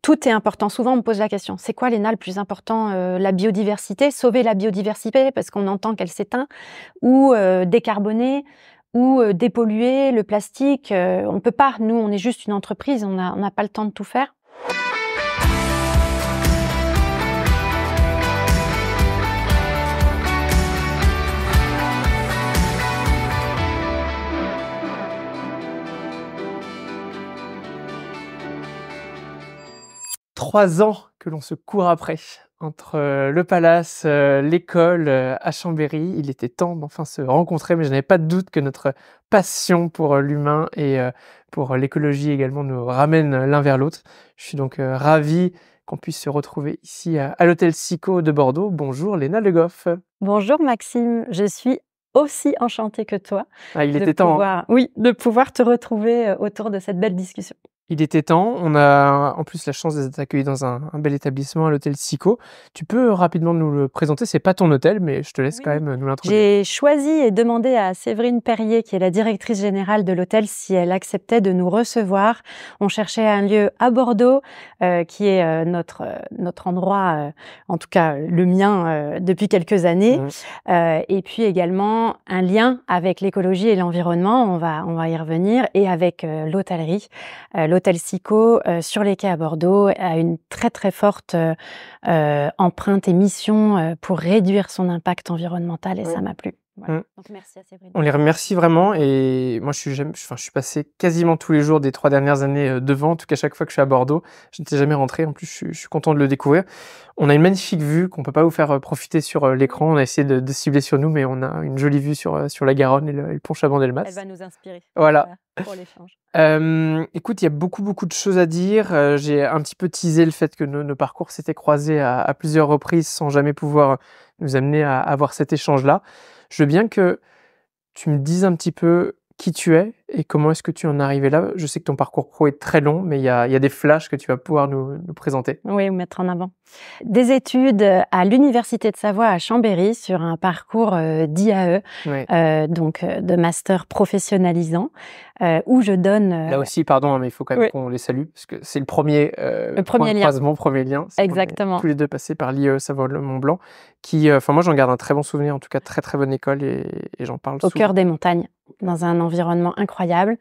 tout est important. Souvent, on me pose la question, c'est quoi, Léna, le plus important? La biodiversité, sauver la biodiversité parce qu'on entend qu'elle s'éteint, ou décarboner, ou dépolluer, le plastique. On ne peut pas. Nous, on est juste une entreprise, on n'a pas le temps de tout faire. Trois ans que l'on se court après, entre le palace, l'école à Chambéry. Il était temps d'enfin se rencontrer, mais je n'avais pas de doute que notre passion pour l'humain et pour l'écologie également nous ramène l'un vers l'autre. Je suis donc ravi qu'on puisse se retrouver ici à l'hôtel Sico de Bordeaux. Bonjour Léna Le Goff. Bonjour Maxime, je suis aussi enchantée que toi Il était temps, hein. Oui, de pouvoir te retrouver autour de cette belle discussion. Il était temps. On a en plus la chance d'être accueillis dans un bel établissement à l'hôtel Sico. Tu peux rapidement nous le présenter? C'est pas ton hôtel, mais je te laisse quand même nous l'introduire. J'ai choisi et demandé à Séverine Perrier, qui est la directrice générale de l'hôtel, si elle acceptait de nous recevoir. On cherchait un lieu à Bordeaux, qui est notre endroit, en tout cas le mien, depuis quelques années. Et puis également un lien avec l'écologie et l'environnement, on va y revenir, et avec l'hôtellerie. L'hôtel Sico, sur les quais à Bordeaux, a une très très forte empreinte et mission pour réduire son impact environnemental, et ça m'a plu. Voilà. Donc merci à Séverine. On les remercie vraiment, et moi je suis passé quasiment tous les jours des 3 dernières années devant, en tout cas chaque fois que je suis à Bordeaux. Je n'étais jamais rentré, en plus je suis content de le découvrir. On a une magnifique vue qu'on peut pas vous faire profiter sur l'écran, on a essayé de cibler sur nous, mais on a une jolie vue sur la Garonne et le pont Chaban-Delmas. Elle va nous inspirer. Voilà. Pour l'échange. Écoute, il y a beaucoup de choses à dire. J'ai un petit peu teasé le fait que nos parcours s'étaient croisés à plusieurs reprises sans jamais pouvoir nous amener à avoir cet échange-là. Je veux bien que tu me dises un petit peu qui tu es et comment est-ce que tu en es arrivé là. Je sais que ton parcours pro est très long, mais il y a des flashs que tu vas pouvoir nous présenter. Oui, mettre en avant. Des études à l'Université de Savoie à Chambéry sur un parcours d'IAE, donc de master professionnalisant, où je donne... Là aussi, pardon, mais il faut quand même qu'on les salue, parce que c'est le premier croisement, premier lien. Exactement. Tous les deux passés par l'IAE Savoie-Mont-Blanc, qui, moi j'en garde un très bon souvenir, en tout cas très très bonne école, et j'en parle souvent. Au cœur des montagnes, dans un environnement incroyable,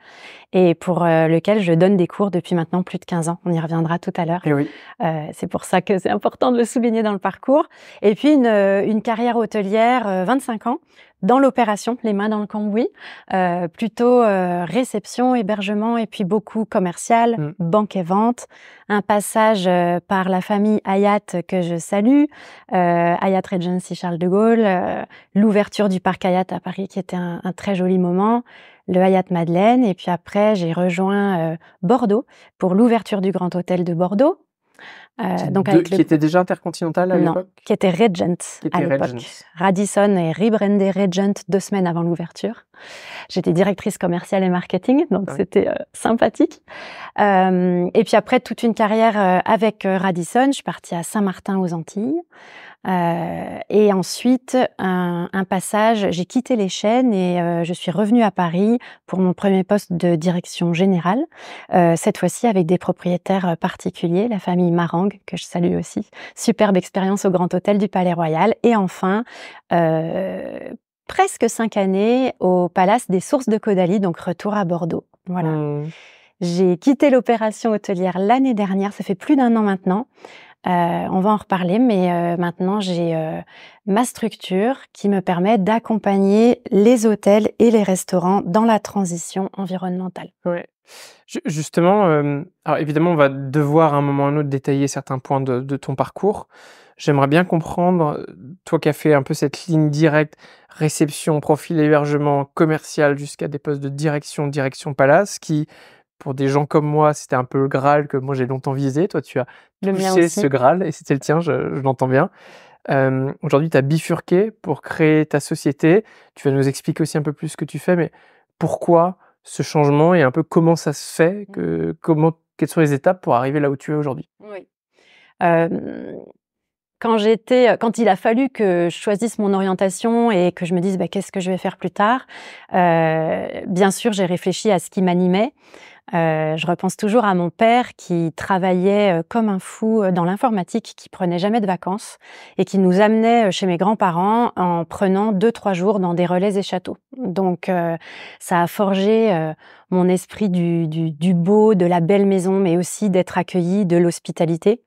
et pour lequel je donne des cours depuis maintenant plus de 15 ans. On y reviendra tout à l'heure. Et oui. C'est pour ça que c'est important de le souligner dans le parcours. Et puis une carrière hôtelière, 25 ans, dans l'opération, les mains dans le cambouis, plutôt réception, hébergement, et puis beaucoup commercial, banque et vente. Un passage par la famille Hayat que je salue, Hayat Regency Charles de Gaulle, l'ouverture du parc Hayat à Paris qui était un très joli moment, le Hayat Madeleine, et puis après j'ai rejoint Bordeaux pour l'ouverture du Grand Hôtel de Bordeaux. Qui était déjà Intercontinental à l'époque? Non, qui était Regent à l'époque. Radisson est rebrandé Regent 2 semaines avant l'ouverture. J'étais directrice commerciale et marketing, donc c'était sympathique. Et puis après, toute une carrière avec Radisson, je suis partie à Saint-Martin aux Antilles. Et ensuite, un passage, j'ai quitté les chaînes et je suis revenue à Paris pour mon premier poste de direction générale, cette fois-ci avec des propriétaires particuliers, la famille Marang, que je salue aussi. Superbe expérience au Grand Hôtel du Palais Royal. Et enfin, presque 5 années au Palace des Sources de Caudalie, donc retour à Bordeaux. Voilà. J'ai quitté l'opération hôtelière l'année dernière, ça fait plus d'1 an maintenant. On va en reparler, mais maintenant j'ai ma structure qui me permet d'accompagner les hôtels et les restaurants dans la transition environnementale. Ouais. Justement, alors évidemment, on va devoir à un moment ou à un autre détailler certains points de ton parcours. J'aimerais bien comprendre, toi qui as fait un peu cette ligne directe, réception, profil, hébergement, commercial, jusqu'à des postes de direction palace, qui, pour des gens comme moi, c'était un peu le Graal que moi j'ai longtemps visé. Toi, tu as touché ce Graal, et c'était le tien, je l'entends bien. Aujourd'hui, tu as bifurqué pour créer ta société. Tu vas nous expliquer aussi un peu plus ce que tu fais, mais pourquoi ce changement et un peu comment ça se fait, quelles sont les étapes pour arriver là où tu es aujourd'hui? Oui. Quand il a fallu que je choisisse mon orientation et que je me dise qu'est-ce que je vais faire plus tard, bien sûr j'ai réfléchi à ce qui m'animait. Je repense toujours à mon père qui travaillait comme un fou dans l'informatique, qui prenait jamais de vacances et qui nous amenait chez mes grands-parents en prenant 2-3 jours dans des relais et châteaux. Donc ça a forgé mon esprit du beau, de la belle maison, mais aussi d'être accueilli, de l'hospitalité.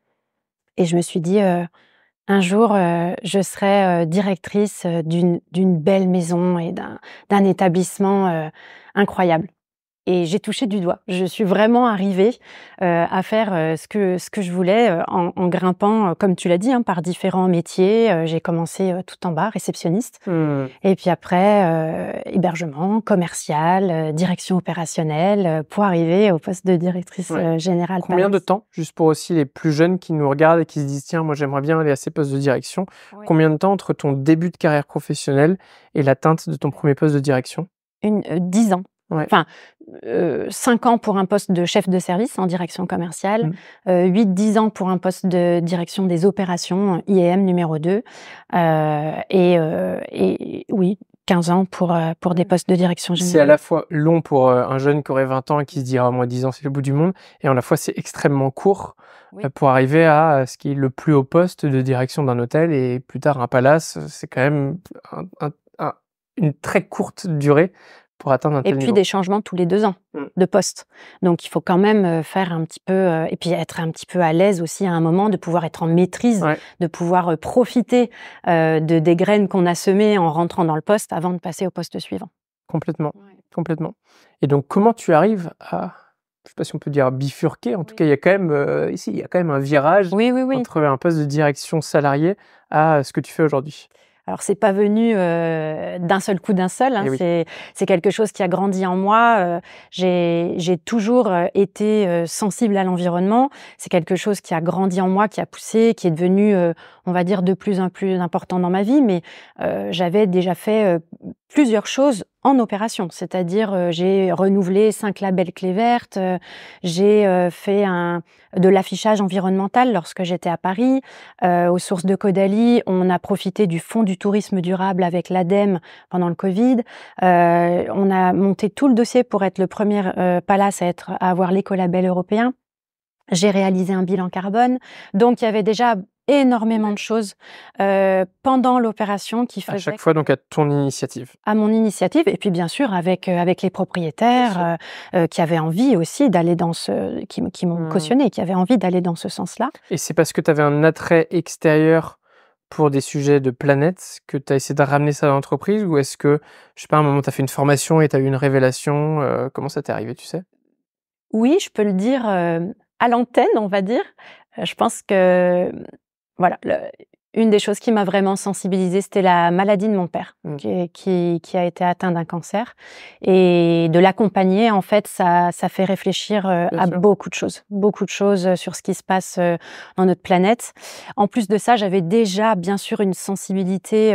Et je me suis dit, un jour, je serai directrice d'une belle maison et d'un établissement incroyable. Et j'ai touché du doigt. Je suis vraiment arrivée à faire ce que je voulais en grimpant, comme tu l'as dit, hein, par différents métiers. J'ai commencé tout en bas, réceptionniste. Et puis après, hébergement, commercial, direction opérationnelle, pour arriver au poste de directrice générale. Combien de temps, juste pour aussi les plus jeunes qui nous regardent et qui se disent « Tiens, moi j'aimerais bien aller à ces postes de direction », combien de temps entre ton début de carrière professionnelle et l'atteinte de ton premier poste de direction? 10 ans. Enfin, 5 ans pour un poste de chef de service en direction commerciale, 8-10 ans pour un poste de direction des opérations, IEM numéro 2, et oui, 15 ans pour des postes de direction générale. C'est à la fois long pour un jeune qui aurait 20 ans et qui se dit « Ah, moi 10 ans c'est le bout du monde », et à la fois c'est extrêmement court pour arriver à ce qui est le plus haut poste de direction d'un hôtel et plus tard un palace. C'est quand même une très courte durée pour atteindre un tel niveau. Et puis des changements tous les 2 ans de poste. Donc il faut quand même faire un petit peu, et puis être un petit peu à l'aise aussi à un moment, de pouvoir être en maîtrise, de pouvoir profiter des graines qu'on a semées en rentrant dans le poste avant de passer au poste suivant. Complètement, complètement. Et donc comment tu arrives à, je sais pas si on peut dire bifurquer, en tout cas il y a quand même, ici il y a quand même un virage entre un poste de direction salarié à ce que tu fais aujourd'hui. Alors c'est pas venu d'un seul coup, hein. C'est quelque chose qui a grandi en moi. J'ai toujours été sensible à l'environnement. C'est quelque chose qui a grandi en moi, qui a poussé, qui est devenu, on va dire, de plus en plus important dans ma vie. Mais j'avais déjà fait plusieurs choses en opération, c'est-à-dire j'ai renouvelé 5 labels clés vertes, j'ai fait de l'affichage environnemental lorsque j'étais à Paris. Aux sources de Caudalie, on a profité du fonds du tourisme durable avec l'ADEME pendant le Covid. On a monté tout le dossier pour être le premier palace à avoir l'écolabel européen. J'ai réalisé un bilan carbone. Donc il y avait déjà énormément de choses pendant l'opération qui faisaient... À chaque fois, donc à ton initiative. À mon initiative, et puis bien sûr avec les propriétaires qui avaient envie aussi d'aller dans qui m'ont cautionné, qui avaient envie d'aller dans ce sens-là. Et c'est parce que tu avais un attrait extérieur pour des sujets de planète que tu as essayé de ramener ça dans l'entreprise, ou est-ce que, je sais pas, à un moment tu as fait une formation et tu as eu une révélation, comment ça t'est arrivé, tu sais? Oui, je peux le dire à l'antenne, on va dire. Je pense que voilà, une des choses qui m'a vraiment sensibilisée, c'était la maladie de mon père, qui a été atteint d'un cancer. Et de l'accompagner, en fait, ça fait réfléchir à beaucoup de choses sur ce qui se passe dans notre planète. En plus de ça, j'avais déjà, bien sûr, une sensibilité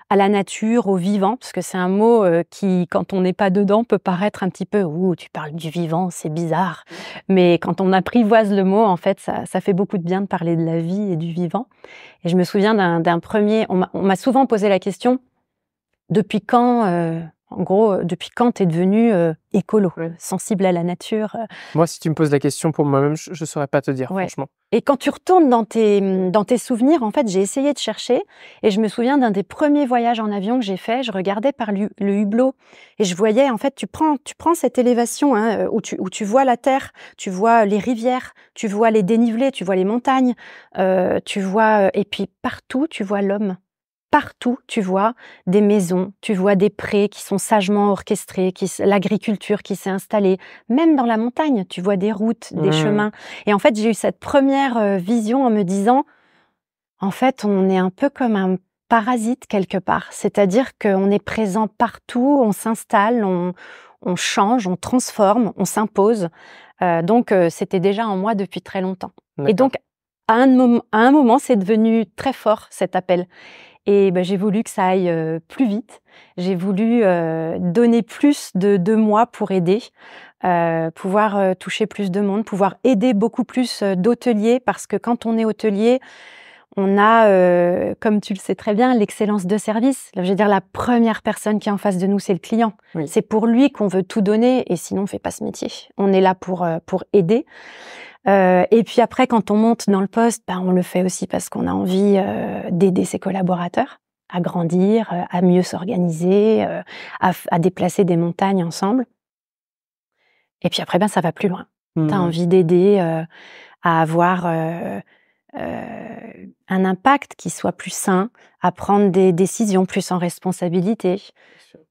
à la nature, au vivant, parce que c'est un mot qui, quand on n'est pas dedans, peut paraître un petit peu « Ouh, tu parles du vivant, c'est bizarre ». Mais quand on apprivoise le mot, en fait, ça fait beaucoup de bien de parler de la vie et du vivant. Et je me souviens d'un premier... On m'a souvent posé la question « Depuis quand, en gros, depuis quand t'es devenu écolo, sensible à la nature ?» Moi, si tu me poses la question pour moi-même, je ne saurais pas te dire, franchement. Et quand tu retournes dans tes souvenirs, en fait, j'ai essayé de chercher, et je me souviens d'un des premiers voyages en avion que j'ai fait. Je regardais par le hublot et je voyais, en fait, tu prends cette élévation où tu vois la terre, tu vois les rivières, tu vois les dénivelés, tu vois les montagnes, tu vois, et puis partout, tu vois l'homme. Partout, tu vois des maisons, tu vois des prés qui sont sagement orchestrés, l'agriculture qui s'est installée. Même dans la montagne, tu vois des routes, des chemins. Et en fait, j'ai eu cette première vision en me disant, en fait, on est un peu comme un parasite quelque part. C'est-à-dire qu'on est présent partout, on s'installe, on change, on transforme, on s'impose. Donc, c'était déjà en moi depuis très longtemps. Et donc, à un moment, c'est devenu très fort, cet appel. Et j'ai voulu que ça aille plus vite. J'ai voulu donner plus de moi pour aider, pouvoir toucher plus de monde, pouvoir aider beaucoup plus d'hôteliers, parce que quand on est hôtelier, on a, comme tu le sais très bien, l'excellence de service. Je veux dire, la première personne qui est en face de nous, c'est le client. Oui. C'est pour lui qu'on veut tout donner, et sinon, on ne fait pas ce métier. On est là pour aider. Et puis après, quand on monte dans le poste, on le fait aussi parce qu'on a envie d'aider ses collaborateurs à grandir, à mieux s'organiser, à déplacer des montagnes ensemble. Et puis après, ça va plus loin. Tu as envie d'aider à avoir un impact qui soit plus sain, à prendre des décisions plus en responsabilité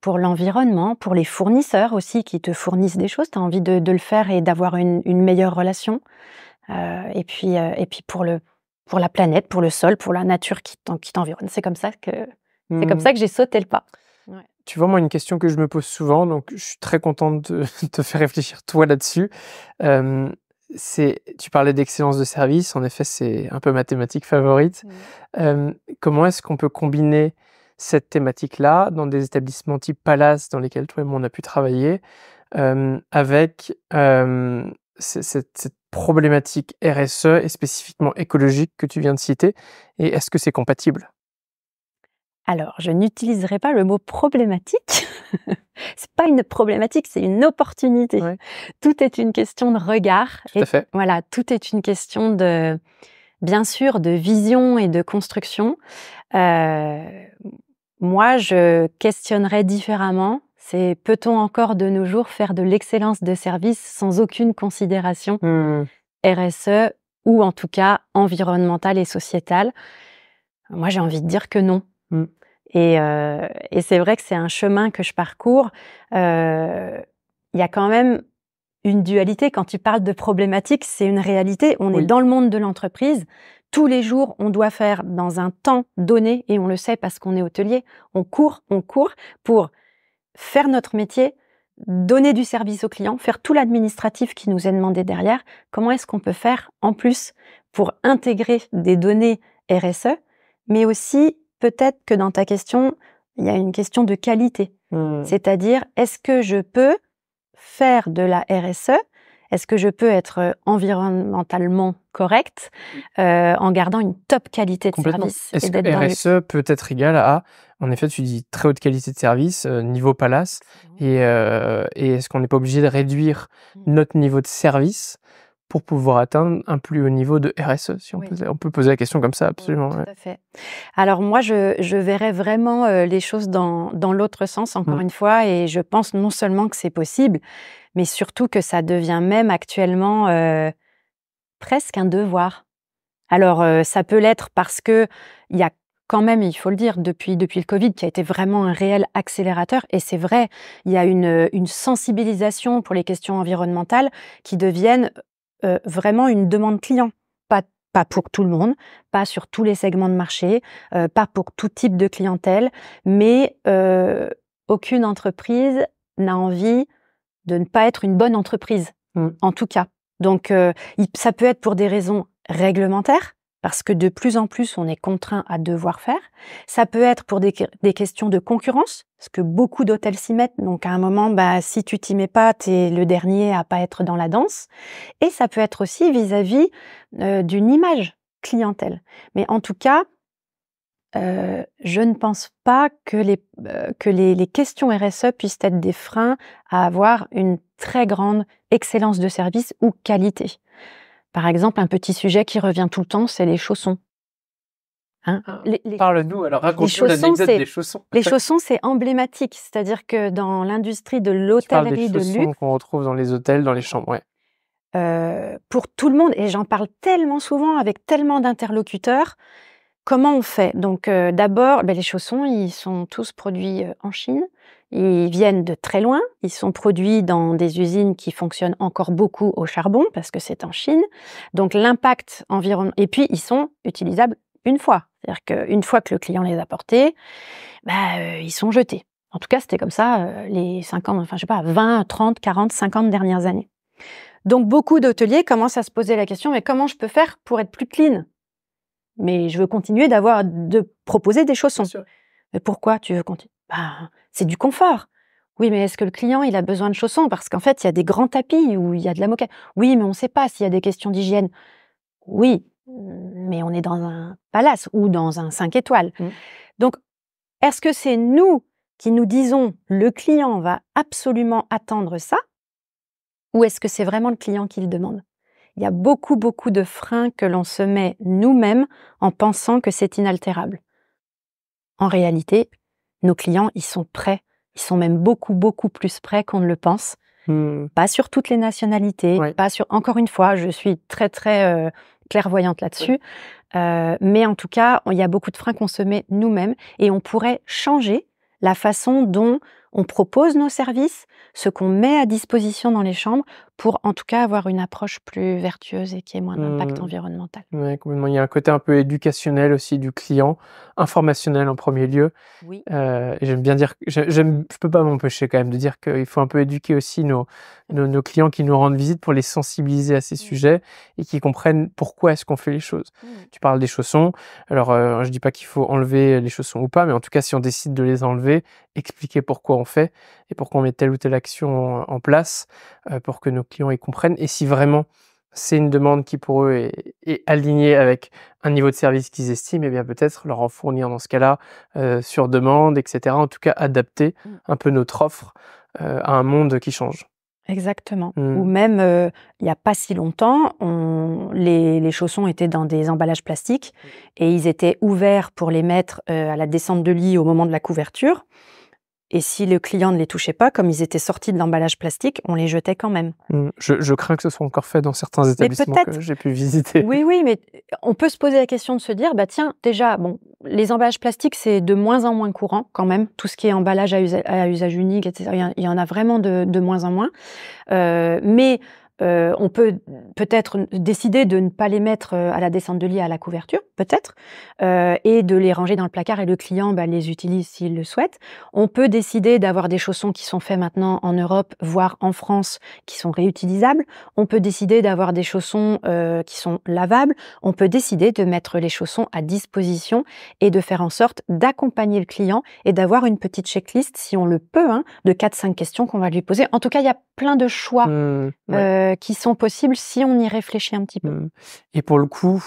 pour l'environnement, pour les fournisseurs aussi qui te fournissent des choses. Tu as envie de le faire et d'avoir une meilleure relation. Et puis pour la planète, pour le sol, pour la nature qui t'environne. C'est comme ça que j'ai sauté le pas. Ouais. Tu vois, moi, une question que je me pose souvent, donc je suis très contente de te faire réfléchir toi là-dessus. Tu parlais d'excellence de service, en effet, c'est un peu ma thématique favorite. Comment est-ce qu'on peut combiner cette thématique-là dans des établissements type Palace dans lesquels toi et moi on a pu travailler, avec cette problématique RSE et spécifiquement écologique que tu viens de citer, et est-ce que c'est compatible? Alors, je n'utiliserai pas le mot problématique. C'est pas une problématique, c'est une opportunité. Ouais. Tout est une question de regard. Tout à fait. Voilà, tout est une question de, bien sûr, de vision et de construction. Moi, je questionnerais différemment. C'est peut-on encore de nos jours faire de l'excellence de service sans aucune considération RSE ou en tout cas environnementale et sociétale? Moi, j'ai envie de dire que non. Et c'est vrai que c'est un chemin que je parcours. Il y a quand même une dualité. Quand tu parles de problématique, c'est une réalité. On est dans le monde de l'entreprise. Tous les jours, on doit faire dans un temps donné, et on le sait parce qu'on est hôtelier, on court pour faire notre métier, donner du service aux clients, faire tout l'administratif qui nous est demandé derrière. Comment est-ce qu'on peut faire en plus pour intégrer des données RSE, mais aussi peut-être que dans ta question, il y a une question de qualité. C'est-à-dire, est-ce que je peux faire de la RSE? Est-ce que je peux être environnementalement correct en gardant une top qualité de service? Est-ce que RSE peut être égal à, en effet, tu dis très haute qualité de service, niveau Palace, et est-ce qu'on n'est pas obligé de réduire notre niveau de service pour pouvoir atteindre un plus haut niveau de RSE, si on peut poser la question comme ça, absolument. Oui, tout à fait. Alors moi, je verrais vraiment les choses dans l'autre sens, encore une fois, et je pense non seulement que c'est possible, mais surtout que ça devient même actuellement presque un devoir. Alors, ça peut l'être parce que il y a quand même, il faut le dire, depuis le Covid, qui a été vraiment un réel accélérateur, et c'est vrai, il y a une sensibilisation pour les questions environnementales qui deviennent vraiment une demande client. Pas pour tout le monde, pas sur tous les segments de marché, pas pour tout type de clientèle, mais aucune entreprise n'a envie de ne pas être une bonne entreprise, en tout cas. Donc, ça peut être pour des raisons réglementaires, parce que de plus en plus, on est contraint à devoir faire. Ça peut être pour des questions de concurrence, parce que beaucoup d'hôtels s'y mettent. Donc, à un moment, si tu t'y mets pas, t'es le dernier à pas être dans la danse. Et ça peut être aussi vis-à-vis d'une image clientèle. Mais en tout cas, je ne pense pas que les questions RSE puissent être des freins à avoir une très grande excellence de service ou qualité. Par exemple, un petit sujet qui revient tout le temps, c'est les chaussons. Parle-nous, alors raconte-nous l'anecdote des chaussons. Les chaussons, c'est emblématique, c'est-à-dire que dans l'industrie de l'hôtellerie de luxe... des chaussons qu'on retrouve dans les hôtels, dans les chambres, pour tout le monde, et j'en parle tellement souvent avec tellement d'interlocuteurs. Comment on fait? Donc d'abord, les chaussons, ils sont tous produits en Chine. Ils viennent de très loin. Ils sont produits dans des usines qui fonctionnent encore beaucoup au charbon parce que c'est en Chine. Donc l'impact environnemental... Et puis, ils sont utilisables une fois. C'est-à-dire qu'une fois que le client les a portés, ils sont jetés. En tout cas, c'était comme ça les 50, 20, 30, 40, 50 dernières années. Donc beaucoup d'hôteliers commencent à se poser la question, mais comment je peux faire pour être plus clean? Mais je veux continuer de proposer des chaussons. Mais pourquoi tu veux continuer? C'est du confort. Oui, mais est-ce que le client, il a besoin de chaussons? Parce qu'en fait, il y a des grands tapis où il y a de la moquette. Oui, mais on ne sait pas s'il y a des questions d'hygiène. Oui, mais on est dans un palace ou dans un 5 étoiles. Donc, est-ce que c'est nous qui nous disons le client va absolument attendre ça, ou est-ce que c'est vraiment le client qui le demande? Il y a beaucoup de freins que l'on se met nous-mêmes en pensant que c'est inaltérable. En réalité, nos clients, ils sont prêts. Ils sont même beaucoup plus prêts qu'on ne le pense. Pas sur toutes les nationalités, pas sur... Encore une fois, je suis très clairvoyante là-dessus. Mais en tout cas, il y a beaucoup de freins qu'on se met nous-mêmes et on pourrait changer la façon dont on propose nos services, ce qu'on met à disposition dans les chambres pour en tout cas avoir une approche plus vertueuse et qui ait moins d'impact environnemental. Oui, complètement. Il y a un côté un peu éducationnel aussi du client, informationnel en premier lieu. Oui. Et j'aime bien dire, je peux pas m'empêcher quand même de dire qu'il faut un peu éduquer aussi nos clients qui nous rendent visite pour les sensibiliser à ces sujets et qu'ils comprennent pourquoi est-ce qu'on fait les choses. Tu parles des chaussons. Alors, je dis pas qu'il faut enlever les chaussons ou pas, mais en tout cas, si on décide de les enlever, expliquer pourquoi on fait et pourquoi on met telle ou telle action en place pour que nos clients y comprennent. Et si vraiment c'est une demande qui pour eux est alignée avec un niveau de service qu'ils estiment, et bien peut-être leur en fournir dans ce cas-là sur demande, etc. En tout cas, adapter un peu notre offre à un monde qui change. Exactement. Ou même, il n'y a pas si longtemps, les chaussons étaient dans des emballages plastiques et ils étaient ouverts pour les mettre à la descente de lit au moment de la couverture. Et si le client ne les touchait pas, comme ils étaient sortis de l'emballage plastique, on les jetait quand même. Je crains que ce soit encore fait dans certains établissements que j'ai pu visiter. Oui, mais on peut se poser la question de se dire, bah tiens, déjà, bon, les emballages plastiques, c'est de moins en moins courant quand même. Tout ce qui est emballage à usage unique, etc., il y en a vraiment de moins en moins. Mais on peut peut-être décider de ne pas les mettre à la descente de lit à la couverture, peut-être, et de les ranger dans le placard et le client les utilise s'il le souhaite. On peut décider d'avoir des chaussons qui sont faits maintenant en Europe, voire en France, qui sont réutilisables. On peut décider d'avoir des chaussons qui sont lavables. On peut décider de mettre les chaussons à disposition et de faire en sorte d'accompagner le client et d'avoir une petite checklist, si on le peut, de 4-5 questions qu'on va lui poser. En tout cas, il y a plein de choix qui sont possibles si on y réfléchit un petit peu. Et pour le coup,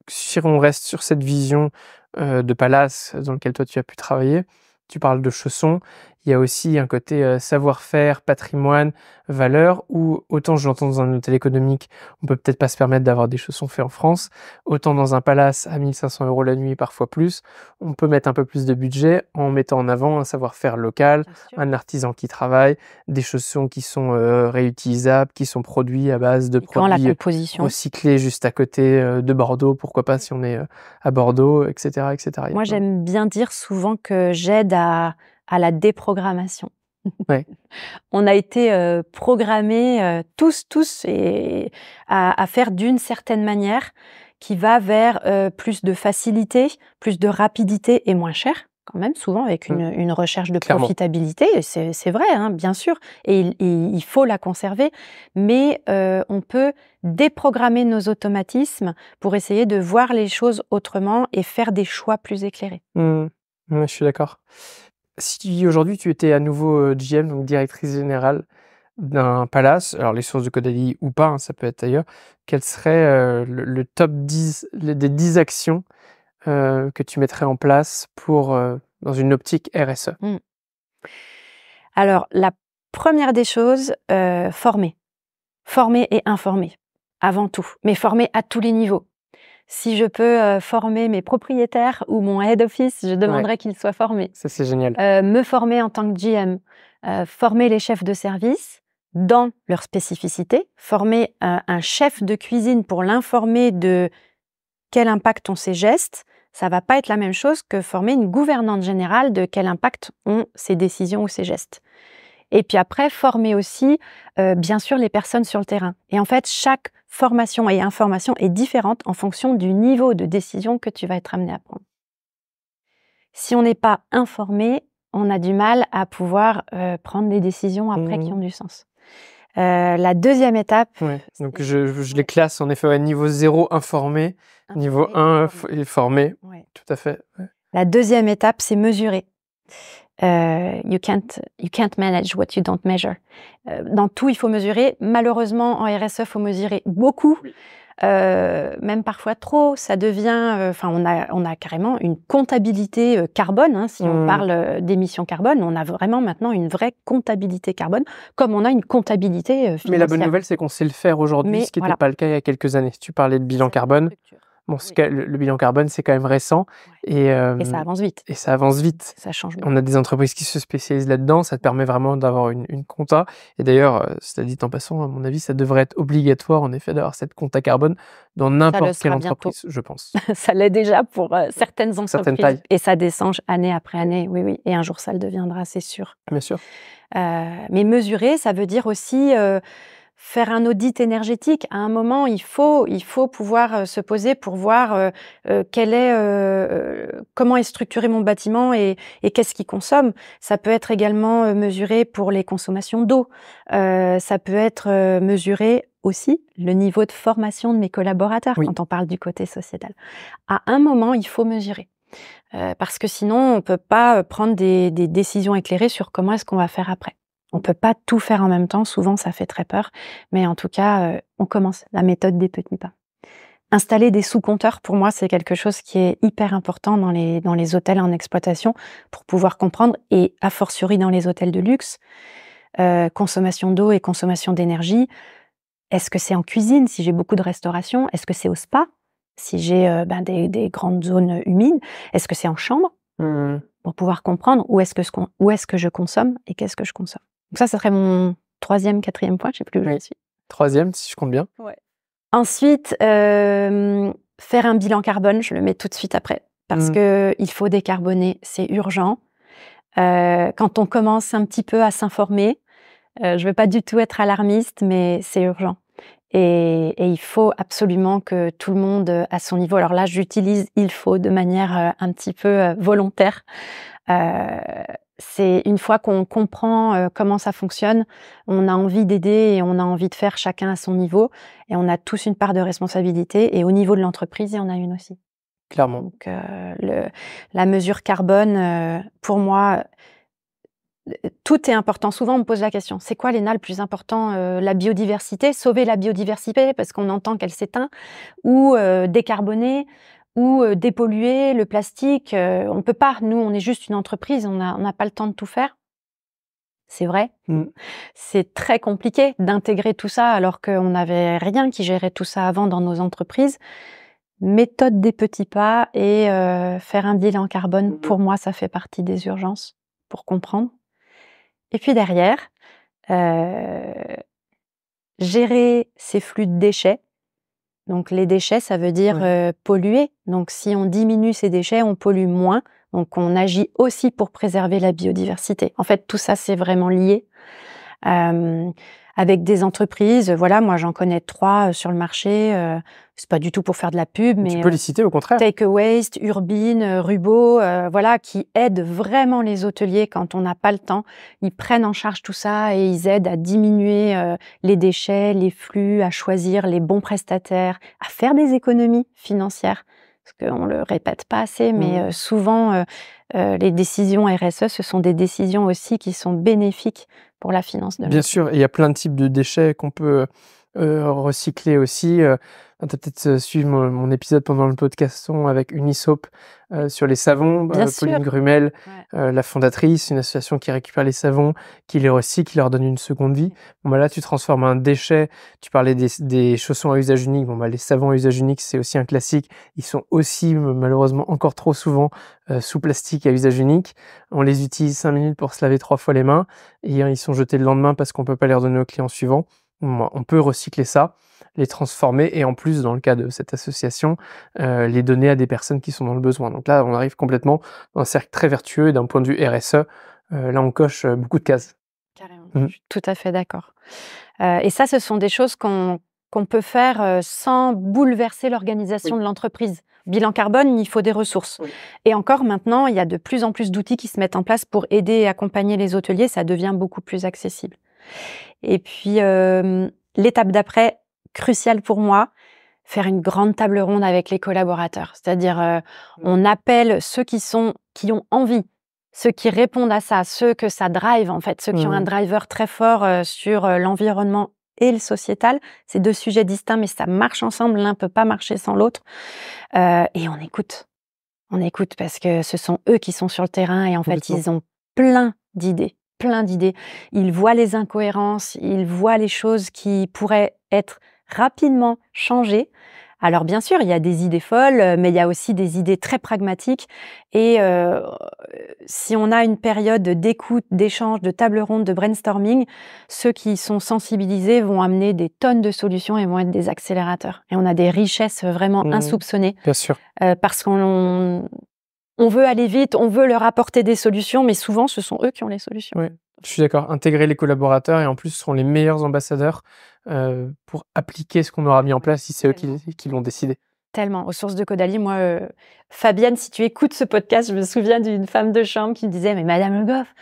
si on reste sur cette vision de palace dans lequel toi tu as pu travailler, tu parles de chaussons, il y a aussi un côté savoir-faire, patrimoine, valeur, où autant je l'entends dans un hôtel économique, on peut peut-être pas se permettre d'avoir des chaussons faits en France, autant dans un palace à 1 500 € la nuit, parfois plus, on peut mettre un peu plus de budget en mettant en avant un savoir-faire local, un artisan qui travaille, des chaussons qui sont réutilisables, qui sont produits à base de produits recyclés juste à côté de Bordeaux, pourquoi pas si on est à Bordeaux, etc. etc. Moi, j'aime bien dire souvent que j'aide à la déprogrammation. On a été programmés tous à faire d'une certaine manière qui va vers plus de facilité, plus de rapidité et moins cher quand même, souvent avec une recherche de profitabilité. C'est vrai, bien sûr, et il faut la conserver, mais on peut déprogrammer nos automatismes pour essayer de voir les choses autrement et faire des choix plus éclairés. Je suis d'accord. Si aujourd'hui tu étais à nouveau GM, donc directrice générale d'un palace, alors les sources de Caudalie ou pas, ça peut être ailleurs, quel serait le top 10 des 10 actions que tu mettrais en place pour dans une optique RSE? Alors, la première des choses, former. Former et informer, avant tout, mais former à tous les niveaux. Si je peux former mes propriétaires ou mon head office, je demanderais qu'ils soient formés. Ça, c'est génial. Me former en tant que GM, former les chefs de service dans leurs spécificités, former un chef de cuisine pour l'informer de quel impact ont ses gestes. Ça va pas être la même chose que former une gouvernante générale de quel impact ont ses décisions ou ses gestes. Et puis après, former aussi, bien sûr, les personnes sur le terrain. Et en fait, chaque formation et information est différente en fonction du niveau de décision que tu vas être amené à prendre. Si on n'est pas informé, on a du mal à pouvoir prendre des décisions après qui ont du sens. La deuxième étape... Donc je les classe en effet niveau 0, informé, niveau 1, formé. Tout à fait. La deuxième étape, c'est mesurer. You can't manage what you don't measure. Dans tout, il faut mesurer. Malheureusement, en RSE, il faut mesurer beaucoup. même parfois trop. Ça devient, on a carrément une comptabilité carbone, hein, si on parle d'émissions carbone. On a vraiment maintenant une vraie comptabilité carbone, comme on a une comptabilité financière. Mais la bonne nouvelle, c'est qu'on sait le faire aujourd'hui, ce qui n'était pas le cas il y a quelques années. Tu parlais de bilan carbone. Bon, le bilan carbone, c'est quand même récent. Et ça avance vite. Et ça avance vite. Ça change beaucoup. On a des entreprises qui se spécialisent là-dedans. Ça te permet vraiment d'avoir une compta. Et d'ailleurs, cela dit en passant, à mon avis, ça devrait être obligatoire, en effet, d'avoir cette compta carbone dans n'importe quelle entreprise, je pense. Ça l'est déjà pour certaines entreprises. Et ça descend année après année, oui. Et un jour, ça le deviendra, c'est sûr. Bien sûr. Mais mesurer, ça veut dire aussi... faire un audit énergétique. À un moment, il faut pouvoir se poser pour voir comment est structuré mon bâtiment et qu'est-ce qu'il consomme. Ça peut être également mesuré pour les consommations d'eau. Ça peut être mesuré aussi le niveau de formation de mes collaborateurs quand on parle du côté sociétal. À un moment, il faut mesurer. Parce que sinon, on peut pas prendre des décisions éclairées sur comment est-ce qu'on va faire après. On peut pas tout faire en même temps, souvent ça fait très peur, mais en tout cas, on commence la méthode des petits pas. Installer des sous-compteurs, pour moi, c'est quelque chose qui est hyper important dans les hôtels en exploitation pour pouvoir comprendre, et a fortiori dans les hôtels de luxe, consommation d'eau et consommation d'énergie. Est-ce que c'est en cuisine, si j'ai beaucoup de restauration? Est-ce que c'est au spa, si j'ai des grandes zones humides? Est-ce que c'est en chambre? Pour pouvoir comprendre où est-ce que je consomme et qu'est-ce que je consomme. Donc ça serait mon 3e, 4e point, je ne sais plus où je suis. 3e, si je compte bien. Ouais. Ensuite, faire un bilan carbone, je le mets tout de suite après, parce qu'il faut décarboner, c'est urgent. Quand on commence un petit peu à s'informer, je ne veux pas du tout être alarmiste, mais c'est urgent. Et il faut absolument que tout le monde, à son niveau, alors là j'utilise il faut de manière un petit peu volontaire. C'est une fois qu'on comprend comment ça fonctionne, on a envie d'aider et on a envie de faire chacun à son niveau. Et on a tous une part de responsabilité. Et au niveau de l'entreprise, il y en a une aussi. Clairement. Donc la mesure carbone, pour moi... Tout est important. Souvent, on me pose la question, c'est quoi, Léna, le plus important? La biodiversité, sauver la biodiversité parce qu'on entend qu'elle s'éteint, ou décarboner, ou dépolluer le plastique. On ne peut pas, nous, on est juste une entreprise, on n'a pas le temps de tout faire. C'est vrai. C'est très compliqué d'intégrer tout ça alors qu'on n'avait rien qui gérait tout ça avant dans nos entreprises. Méthode des petits pas et faire un bilan carbone, pour moi, ça fait partie des urgences pour comprendre. Et puis derrière, gérer ces flux de déchets. Donc les déchets, ça veut dire polluer. Donc si on diminue ces déchets, on pollue moins. Donc on agit aussi pour préserver la biodiversité. En fait, tout ça, c'est vraiment lié. Avec des entreprises, voilà, moi j'en connais 3 sur le marché. C'est pas du tout pour faire de la pub, mais tu peux les citer au contraire. Take a Waste, Urbine, Rubo, voilà, qui aident vraiment les hôteliers quand on n'a pas le temps. Ils prennent en charge tout ça et ils aident à diminuer les déchets, les flux, à choisir les bons prestataires, à faire des économies financières. Parce qu'on le répète pas assez, mais souvent les décisions RSE, ce sont des décisions aussi qui sont bénéfiques pour la finance de l'entreprise. Bien sûr, il y a plein de types de déchets qu'on peut recycler aussi. Tu as peut-être suivi mon épisode pendant le podcast avec Unisoap sur les savons. Pauline Grumel, la fondatrice, une association qui récupère les savons, qui les recycle, qui leur donne une seconde vie. Bon, là, tu transformes un déchet. Tu parlais des chaussons à usage unique. Les savons à usage unique, c'est aussi un classique. Ils sont aussi, malheureusement, encore trop souvent sous plastique à usage unique. On les utilise 5 minutes pour se laver 3 fois les mains et ils sont jetés le lendemain parce qu'on peut pas les redonner aux clients suivants. On peut recycler ça, les transformer et en plus, dans le cas de cette association, les donner à des personnes qui sont dans le besoin. Donc là, on arrive complètement dans un cercle très vertueux et d'un point de vue RSE, là, on coche beaucoup de cases. Carrément, je suis tout à fait d'accord. Et ça, ce sont des choses qu'on peut faire sans bouleverser l'organisation de l'entreprise. Bilan carbone, il faut des ressources. Et encore maintenant, il y a de plus en plus d'outils qui se mettent en place pour aider et accompagner les hôteliers. Ça devient beaucoup plus accessible. Et puis, l'étape d'après, cruciale pour moi, faire une grande table ronde avec les collaborateurs. C'est-à-dire, on appelle ceux qui ont envie, ceux qui répondent à ça, ceux que ça drive, en fait, ceux qui ont un driver très fort sur l'environnement et le sociétal. C'est 2 sujets distincts, mais ça marche ensemble. L'un peut pas marcher sans l'autre. Et on écoute. On écoute parce que ce sont eux qui sont sur le terrain et en fait, ils ont plein d'idées. Ils voient les incohérences, ils voient les choses qui pourraient être rapidement changées. Alors bien sûr, il y a des idées folles, mais il y a aussi des idées très pragmatiques et si on a une période d'écoute, d'échange, de table ronde, de brainstorming, ceux qui sont sensibilisés vont amener des tonnes de solutions et vont être des accélérateurs. Et on a des richesses vraiment insoupçonnées. Bien sûr. Parce qu'on veut aller vite, on veut leur apporter des solutions, mais souvent, ce sont eux qui ont les solutions. Oui, je suis d'accord. Intégrer les collaborateurs et en plus, ce seront les meilleurs ambassadeurs pour appliquer ce qu'on aura mis en place si c'est eux qui l'ont décidé. Tellement. Aux sources de Caudalie, moi, Fabienne, si tu écoutes ce podcast, je me souviens d'une femme de chambre qui me disait « Mais Madame Le Goff,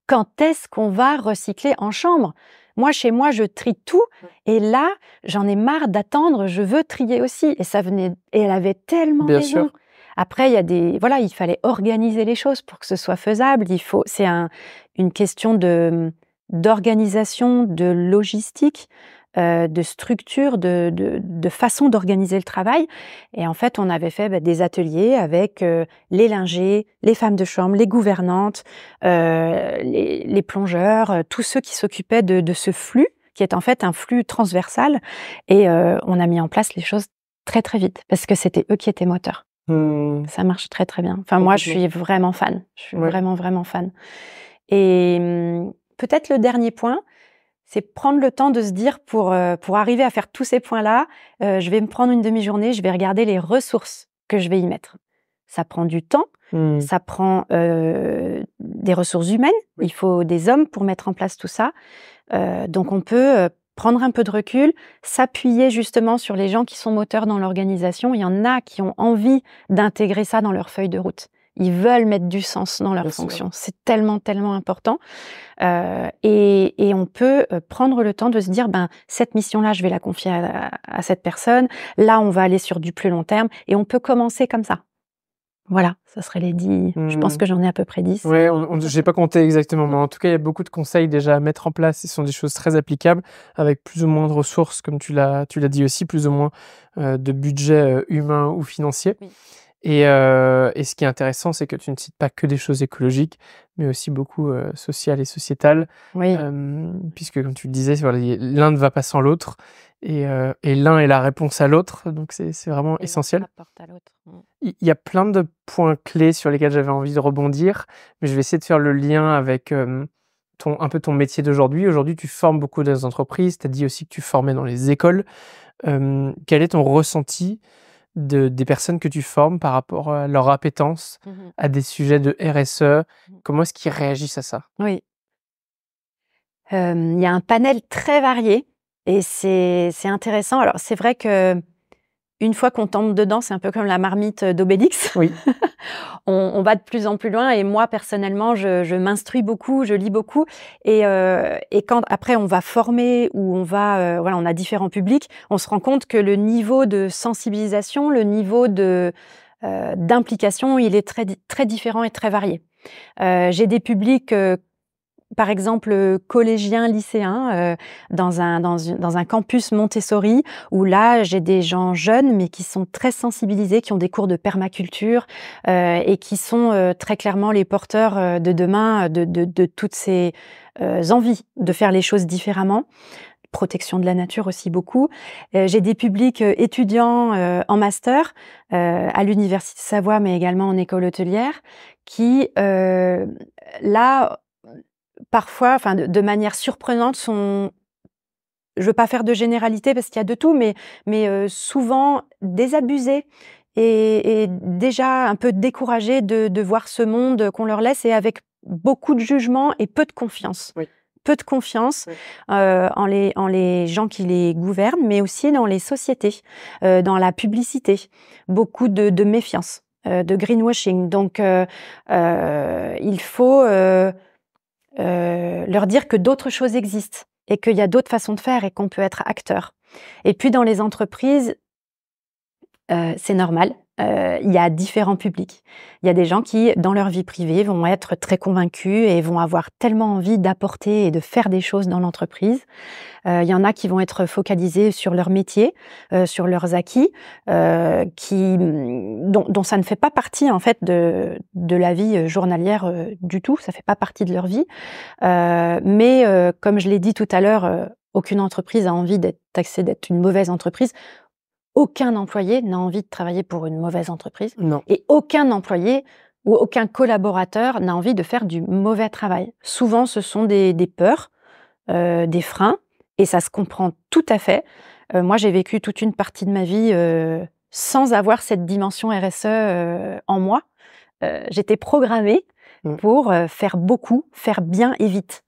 quand est-ce qu'on va recycler en chambre ? Moi, chez moi, je trie tout et là, j'en ai marre d'attendre, je veux trier aussi. » Et ça venait, et elle avait tellement Bien raison. sûr. Après, il fallait organiser les choses pour que ce soit faisable. C'est une question d'organisation, de logistique, de structure, de façon d'organiser le travail. Et en fait, on avait fait des ateliers avec les lingers, les femmes de chambre, les gouvernantes, les plongeurs, tous ceux qui s'occupaient de ce flux, qui est en fait un flux transversal. Et on a mis en place les choses très, très vite, parce que c'était eux qui étaient moteurs. Ça marche très, très bien. Enfin, moi, je suis vraiment fan. Je suis vraiment, vraiment fan. Et peut-être le dernier point, c'est prendre le temps de se dire, pour arriver à faire tous ces points-là, je vais me prendre une demi-journée, je vais regarder les ressources que je vais y mettre. Ça prend du temps, ça prend des ressources humaines. Il faut des hommes pour mettre en place tout ça. Donc, on peut prendre un peu de recul, s'appuyer justement sur les gens qui sont moteurs dans l'organisation. Il y en a qui ont envie d'intégrer ça dans leur feuille de route. Ils veulent mettre du sens dans leur fonction. C'est tellement, tellement important. Et on peut prendre le temps de se dire, cette mission-là, je vais la confier à cette personne. Là, on va aller sur du plus long terme. Et on peut commencer comme ça. Voilà, ça serait les 10. Je pense que j'en ai à peu près 10. Oui, j'ai pas compté exactement, mais en tout cas, il y a beaucoup de conseils déjà à mettre en place. Ce sont des choses très applicables, avec plus ou moins de ressources, comme tu l'as dit aussi, plus ou moins de budget humain ou financier. Oui. Et ce qui est intéressant, c'est que tu ne cites pas que des choses écologiques, mais aussi beaucoup sociales et sociétales. Oui. Puisque, comme tu le disais, l'un ne va pas sans l'autre. Et l'un est la réponse à l'autre, donc c'est vraiment essentiel. À l'autre. Il y a plein de points clés sur lesquels j'avais envie de rebondir, mais je vais essayer de faire le lien avec un peu ton métier d'aujourd'hui. Aujourd'hui, tu formes beaucoup dans les entreprises, tu as dit aussi que tu formais dans les écoles. Quel est ton ressenti des personnes que tu formes par rapport à leur appétence à des sujets de RSE? Comment est-ce qu'ils réagissent à ça? Oui. Il y a un panel très varié et c'est intéressant. Alors, c'est vrai que une fois qu'on tombe dedans, c'est un peu comme la marmite d'Obélix. Oui. On va de plus en plus loin et moi, personnellement, je m'instruis beaucoup, je lis beaucoup. Et quand après, on va former ou on a différents publics, on se rend compte que le niveau de sensibilisation, le niveau d'implication, il est très, très différent et très varié. J'ai des publics par exemple, collégiens, lycéens, dans un campus Montessori, où là, j'ai des gens jeunes, mais qui sont très sensibilisés, qui ont des cours de permaculture, et qui sont très clairement les porteurs de demain de toutes ces envies de faire les choses différemment. Protection de la nature aussi beaucoup. J'ai des publics étudiants en master à l'Université Savoie, mais également en école hôtelière, qui, là, parfois, enfin de manière surprenante, je veux pas faire de généralité parce qu'il y a de tout, mais souvent désabusés et déjà un peu découragés de voir ce monde qu'on leur laisse et avec beaucoup de jugement et peu de confiance. Oui. Peu de confiance en les gens qui les gouvernent, mais aussi dans les sociétés, dans la publicité. Beaucoup de méfiance, de greenwashing. Donc, il faut leur dire que d'autres choses existent et qu'il y a d'autres façons de faire et qu'on peut être acteur. Et puis dans les entreprises, c'est normal. Il y a différents publics. Il y a des gens qui, dans leur vie privée, vont être très convaincus et vont avoir tellement envie d'apporter et de faire des choses dans l'entreprise. Il y en a qui vont être focalisés sur leur métier, sur leurs acquis, dont ça ne fait pas partie en fait de la vie journalière du tout. Ça fait pas partie de leur vie. Mais comme je l'ai dit tout à l'heure, aucune entreprise a envie d'être taxée d'être une mauvaise entreprise. Aucun employé n'a envie de travailler pour une mauvaise entreprise. Non. Et aucun employé ou aucun collaborateur n'a envie de faire du mauvais travail. Souvent, ce sont des peurs, des freins, et ça se comprend tout à fait. Moi, j'ai vécu toute une partie de ma vie sans avoir cette dimension RSE en moi. J'étais programmée pour faire beaucoup, faire bien et vite.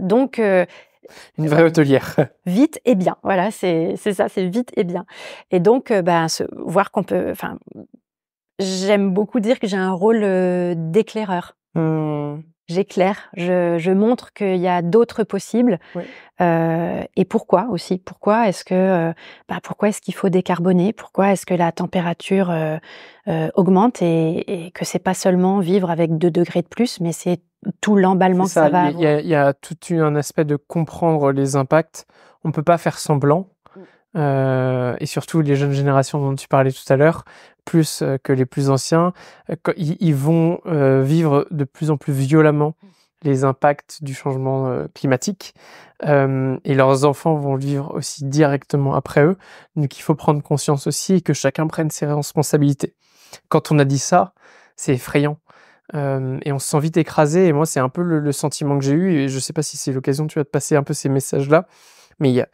Donc... une vraie hôtelière. Vite et bien, voilà, c'est ça, c'est vite et bien. Et donc, voir qu'on peut... Enfin, j'aime beaucoup dire que j'ai un rôle d'éclaireur. J'éclaire, je montre qu'il y a d'autres possibles. Oui. Et pourquoi aussi? Pourquoi est-ce qu'il faut décarboner? Pourquoi est-ce que la température augmente et que c'est pas seulement vivre avec 2 degrés de plus, mais c'est tout l'emballement que ça va avoir. Il y a tout un aspect de comprendre les impacts. On peut pas faire semblant. Et surtout les jeunes générations dont tu parlais tout à l'heure, plus que les plus anciens, ils vont vivre de plus en plus violemment les impacts du changement climatique, et leurs enfants vont le vivre aussi directement après eux. Donc il faut prendre conscience aussi et que chacun prenne ses responsabilités. Quand on a dit ça, c'est effrayant. Et on se sent vite écrasé, et moi c'est un peu le sentiment que j'ai eu, et je sais pas si c'est l'occasion tu vas te passer un peu ces messages-là, mais il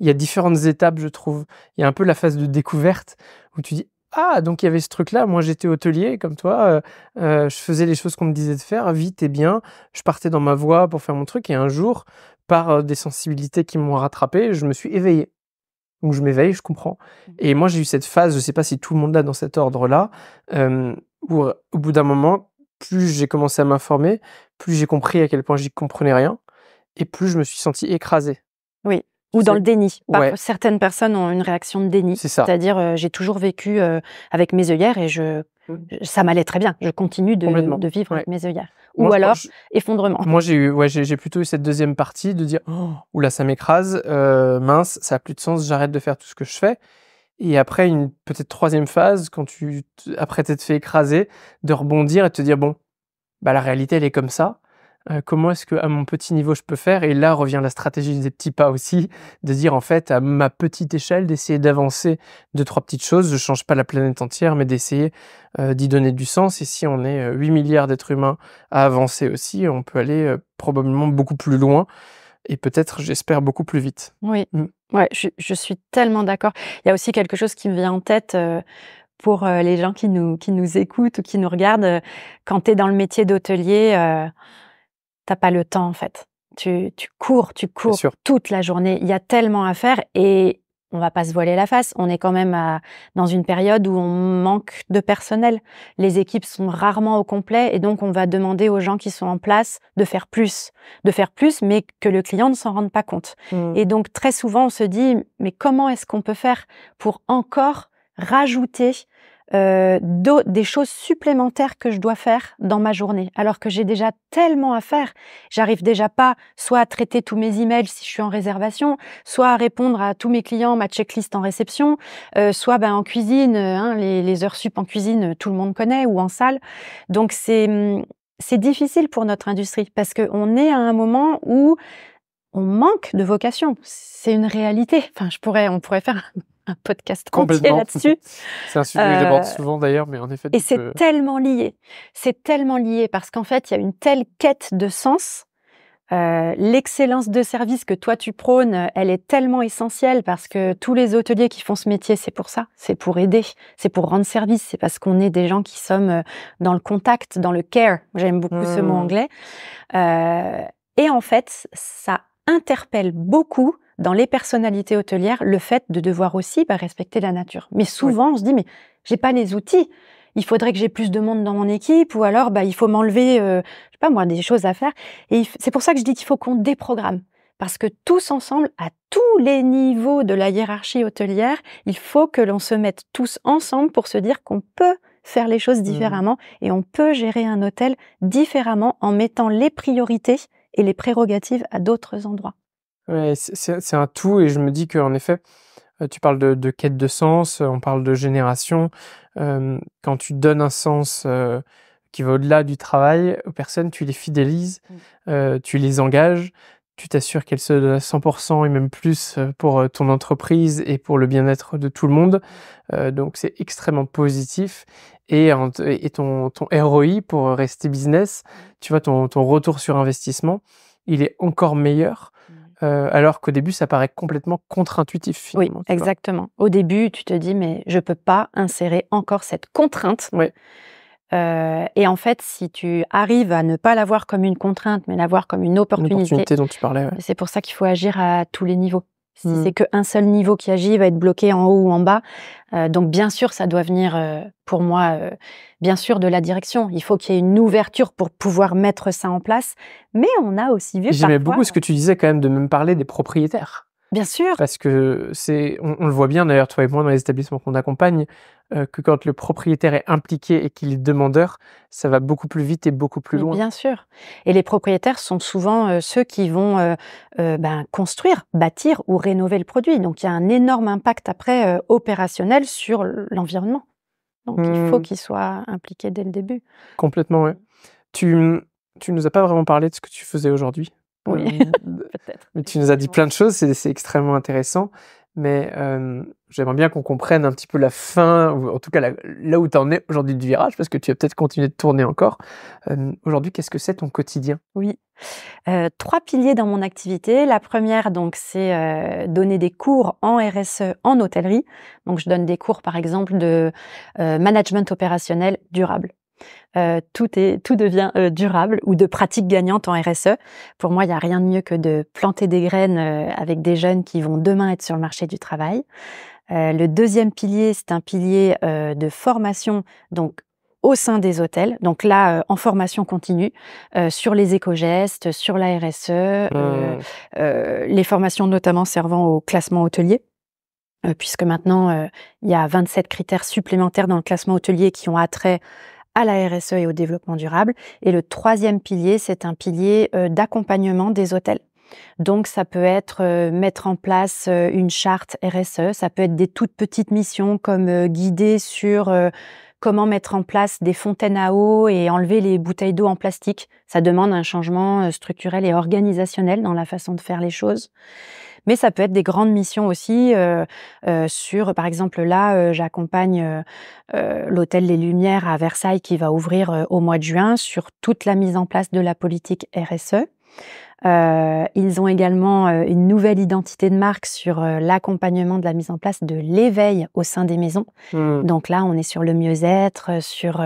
y a différentes étapes, je trouve. Il y a un peu la phase de découverte où tu dis « Ah, donc il y avait ce truc-là, moi j'étais hôtelier comme toi, je faisais les choses qu'on me disait de faire, vite et bien, je partais dans ma voie pour faire mon truc, et un jour, par des sensibilités qui m'ont rattrapé, je me suis éveillé. » Donc je m'éveille, je comprends. Et moi j'ai eu cette phase, je sais pas si tout le monde l'a dans cet ordre-là, où au bout d'un moment, plus j'ai commencé à m'informer, plus j'ai compris à quel point j'y comprenais rien, et plus je me suis senti écrasé. Oui. Ou dans le déni. Certaines personnes ont une réaction de déni. C'est ça. C'est-à-dire, j'ai toujours vécu avec mes œillères et ça m'allait très bien. Je continue de vivre avec mes œillères. Ou alors, effondrement. Moi, j'ai plutôt eu cette deuxième partie de dire « Oula, ça m'écrase, mince, ça a plus de sens, j'arrête de faire tout ce que je fais. » Et après, une peut-être troisième phase, quand après t'être fait écraser, de rebondir et de te dire « Bon, la réalité, elle est comme ça. Comment est-ce qu'à mon petit niveau, je peux faire ?» Et là revient la stratégie des petits pas aussi, de dire en fait, à ma petite échelle, d'essayer d'avancer 2-3 petites choses. Je ne change pas la planète entière, mais d'essayer d'y donner du sens. Et si on est 8 milliards d'êtres humains à avancer aussi, on peut aller probablement beaucoup plus loin, et peut-être, j'espère, beaucoup plus vite. Oui, ouais, je suis tellement d'accord. Il y a aussi quelque chose qui me vient en tête pour les gens qui nous écoutent ou qui nous regardent. Quand tu es dans le métier d'hôtelier, t'as pas le temps en fait. Tu cours toute la journée. Il y a tellement à faire et on va pas se voiler la face. On est quand même dans une période où on manque de personnel. Les équipes sont rarement au complet et donc on va demander aux gens qui sont en place de faire plus, mais que le client ne s'en rende pas compte. Et donc très souvent on se dit mais comment est-ce qu'on peut faire pour encore rajouter des choses supplémentaires que je dois faire dans ma journée, alors que j'ai déjà tellement à faire. J'arrive déjà pas soit à traiter tous mes emails si je suis en réservation, soit à répondre à tous mes clients, ma checklist en réception, soit en cuisine, les heures sup en cuisine, tout le monde connaît, ou en salle. Donc c'est difficile pour notre industrie parce qu'on est à un moment où on manque de vocation. C'est une réalité. Enfin, on pourrait faire un podcast entier là-dessus. C'est un sujet que j'aborde souvent d'ailleurs, mais en effet... Et c'est tellement lié. C'est tellement lié parce qu'en fait, il y a une telle quête de sens. L'excellence de service que toi tu prônes, elle est tellement essentielle parce que tous les hôteliers qui font ce métier, c'est pour ça. C'est pour aider, c'est pour rendre service. C'est parce qu'on est des gens qui sommes dans le contact, dans le care. J'aime beaucoup ce mot anglais. Et en fait, ça interpelle beaucoup dans les personnalités hôtelières le fait de devoir aussi respecter la nature. Mais souvent, on se dit, mais j'ai pas les outils. Il faudrait que j'ai plus de monde dans mon équipe, ou alors il faut m'enlever, je sais pas moi, des choses à faire. Et c'est pour ça que je dis qu'il faut qu'on déprogramme. parce que tous ensemble, à tous les niveaux de la hiérarchie hôtelière, il faut que l'on se mette tous ensemble pour se dire qu'on peut faire les choses différemment et on peut gérer un hôtel différemment en mettant les priorités et les prérogatives à d'autres endroits. Ouais, c'est un tout et je me dis qu'en effet, tu parles de quête de sens, on parle de génération. Quand tu donnes un sens, qui va au-delà du travail aux personnes, tu les fidélises, tu les engages, tu t'assures qu'elles se donnent à 100 et même plus, pour, ton entreprise et pour le bien-être de tout le monde. Donc c'est extrêmement positif et ton ROI pour rester business, tu vois, ton retour sur investissement, il est encore meilleur. Alors qu'au début, ça paraît complètement contre-intuitif Oui, finalement, tu vois? exactement. Au début, tu te dis: «Mais je peux pas insérer encore cette contrainte». Ouais. Et en fait, si tu arrives à ne pas la voir comme une contrainte, mais la voir comme une opportunité, L'opportunité dont tu parlais, ouais. c'est pour ça qu'il faut agir à tous les niveaux. Si Mmh. c'est qu'un seul niveau qui agit, il va être bloqué en haut ou en bas. Donc bien sûr, ça doit venir, pour moi, bien sûr de la direction. Il faut qu'il y ait une ouverture pour pouvoir mettre ça en place. Mais on a aussi vu J'aimais parfois beaucoup ce que tu disais quand même de même parler des propriétaires. bien sûr, Parce que on le voit bien d'ailleurs, toi et moi, dans les établissements qu'on accompagne, que quand le propriétaire est impliqué et qu'il est demandeur, ça va beaucoup plus vite et beaucoup plus mais loin. bien sûr. Et les propriétaires sont souvent, ceux qui vont, construire, bâtir ou rénover le produit. Donc il y a un énorme impact après, opérationnel sur l'environnement. Donc il faut Mmh, qu'ils soient impliqués dès le début. complètement, ouais. Tu, tu nous as pas vraiment parlé de ce que tu faisais aujourd'hui. Oui, D peut-être, mais tu nous as dit effectivement. plein de choses, c'est extrêmement intéressant, mais j'aimerais bien qu'on comprenne un petit peu la fin ou en tout cas là où tu en es aujourd'hui du virage, parce que tu vas peut-être continuer de tourner encore. Aujourd'hui, qu'est-ce que c'est ton quotidien? Oui. 3 piliers dans mon activité. La première donc c'est, donner des cours en RSE en hôtellerie. Donc je donne des cours par exemple de, management opérationnel durable. Tout devient, durable ou de pratiques gagnantes en RSE. Pour moi, il y a rien de mieux que de planter des graines, avec des jeunes qui vont demain être sur le marché du travail. Le deuxième pilier, c'est un pilier, de formation, donc au sein des hôtels. Donc là, en formation continue, sur les éco-gestes, sur la RSE, Mmh. les formations notamment servant au classement hôtelier, puisque maintenant, il y a 27 critères supplémentaires dans le classement hôtelier qui ont attrait à la RSE et au développement durable. Et le troisième pilier, c'est un pilier, d'accompagnement des hôtels. Donc ça peut être, mettre en place, une charte RSE, ça peut être des toutes petites missions comme, guider sur, comment mettre en place des fontaines à eau et enlever les bouteilles d'eau en plastique. Ça demande un changement, structurel et organisationnel dans la façon de faire les choses. Mais ça peut être des grandes missions aussi, sur par exemple là, j'accompagne, l'hôtel Les Lumières à Versailles qui va ouvrir, au mois de juin sur toute la mise en place de la politique RSE. Ils ont également, une nouvelle identité de marque sur, l'accompagnement de la mise en place de l'éveil au sein des maisons. Mmh. Donc là, on est sur le mieux-être, sur,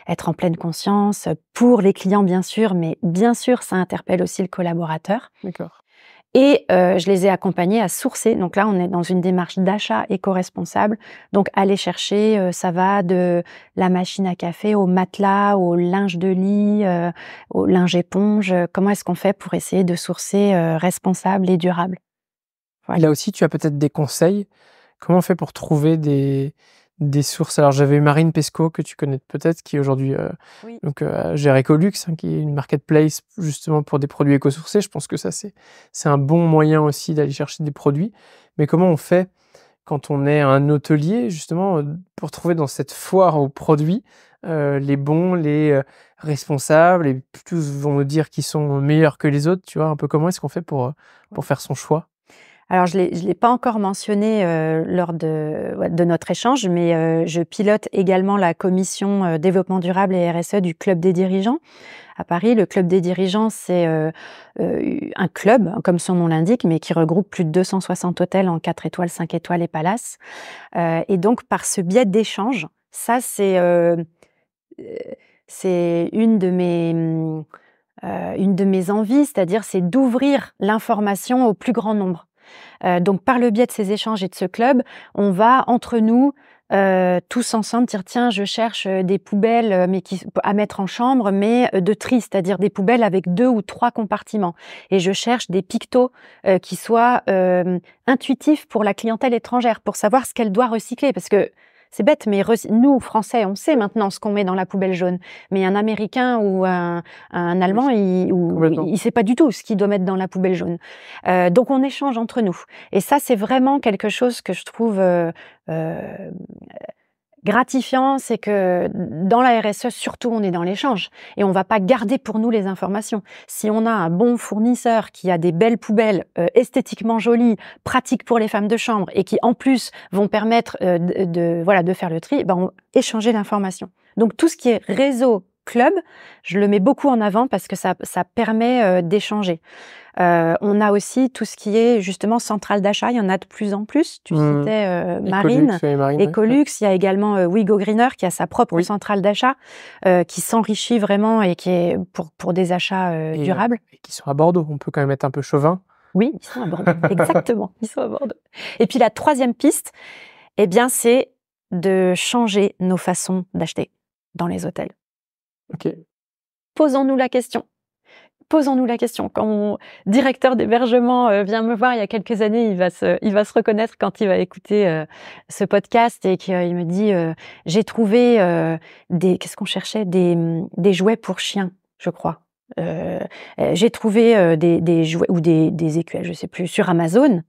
être en pleine conscience, pour les clients bien sûr, mais bien sûr, ça interpelle aussi le collaborateur. D'accord. Et je les ai accompagnés à sourcer. Donc là, on est dans une démarche d'achat éco-responsable. Donc aller chercher, ça va de la machine à café au matelas, au linge de lit, au linge éponge. Comment est-ce qu'on fait pour essayer de sourcer, responsable et durable? Et Voilà. là aussi, tu as peut-être des conseils. Comment on fait pour trouver des sources? Alors j'avais eu Marine Pesco que tu connais peut-être, qui aujourd'hui, Oui. gère Ecolux, hein, qui est une marketplace justement pour des produits éco-sourcés. Je pense que ça c'est un bon moyen aussi d'aller chercher des produits. Mais comment on fait quand on est un hôtelier justement, pour trouver dans cette foire aux produits, les bons, responsables et tous vont nous dire qu'ils sont meilleurs que les autres, tu vois? Un peu comment est-ce qu'on fait pour faire son choix? Alors je l'ai pas encore mentionné, lors de ouais, de notre échange, mais je pilote également la commission, développement durable et RSE du club des dirigeants à Paris. Le club des dirigeants, c'est, un club, comme son nom l'indique, mais qui regroupe plus de 260 hôtels en 4 étoiles, 5 étoiles et palaces. Et donc par ce biais d'échanges, ça c'est une de mes envies, c'est-à-dire c'est d'ouvrir l'information au plus grand nombre. Donc par le biais de ces échanges et de ce club, on va entre nous, tous ensemble dire tiens, je cherche des poubelles mais à mettre en chambre, mais de tri, c'est-à-dire des poubelles avec 2 ou 3 compartiments. Et je cherche des pictos qui soient intuitifs pour la clientèle étrangère, pour savoir ce qu'elle doit recycler, parce que c'est bête, mais nous, Français, on sait maintenant ce qu'on met dans la poubelle jaune. Mais un Américain ou un Allemand, il sait pas du tout ce qu'il doit mettre dans la poubelle jaune. Donc, on échange entre nous. Et ça, c'est vraiment quelque chose que je trouve gratifiant, c'est que dans la RSE, surtout, on est dans l'échange et on va pas garder pour nous les informations. Si on a un bon fournisseur qui a des belles poubelles esthétiquement jolies, pratiques pour les femmes de chambre et qui en plus vont permettre de faire le tri, on échanger l'information. Donc tout ce qui est réseau club, je le mets beaucoup en avant parce que ça permet d'échanger. On a aussi tout ce qui est justement centrale d'achat, il y en a de plus en plus. Tu citais Marine, Ecolux, il y a également Wigo Greener qui a sa propre centrale d'achat qui s'enrichit vraiment et qui est pour des achats durables. Et qui sont à Bordeaux, on peut quand même être un peu chauvin. Oui, ils sont à Bordeaux, exactement, ils sont à Bordeaux. Et puis la troisième piste, c'est de changer nos façons d'acheter dans les hôtels. Ok. Posons-nous la question. Quand mon directeur d'hébergement vient me voir il y a quelques années, il va se reconnaître quand il va écouter ce podcast et qu'il me dit j'ai trouvé qu'est-ce qu'on cherchait, des jouets pour chiens, je crois. J'ai trouvé des jouets ou des écuelles, je sais plus, sur Amazon.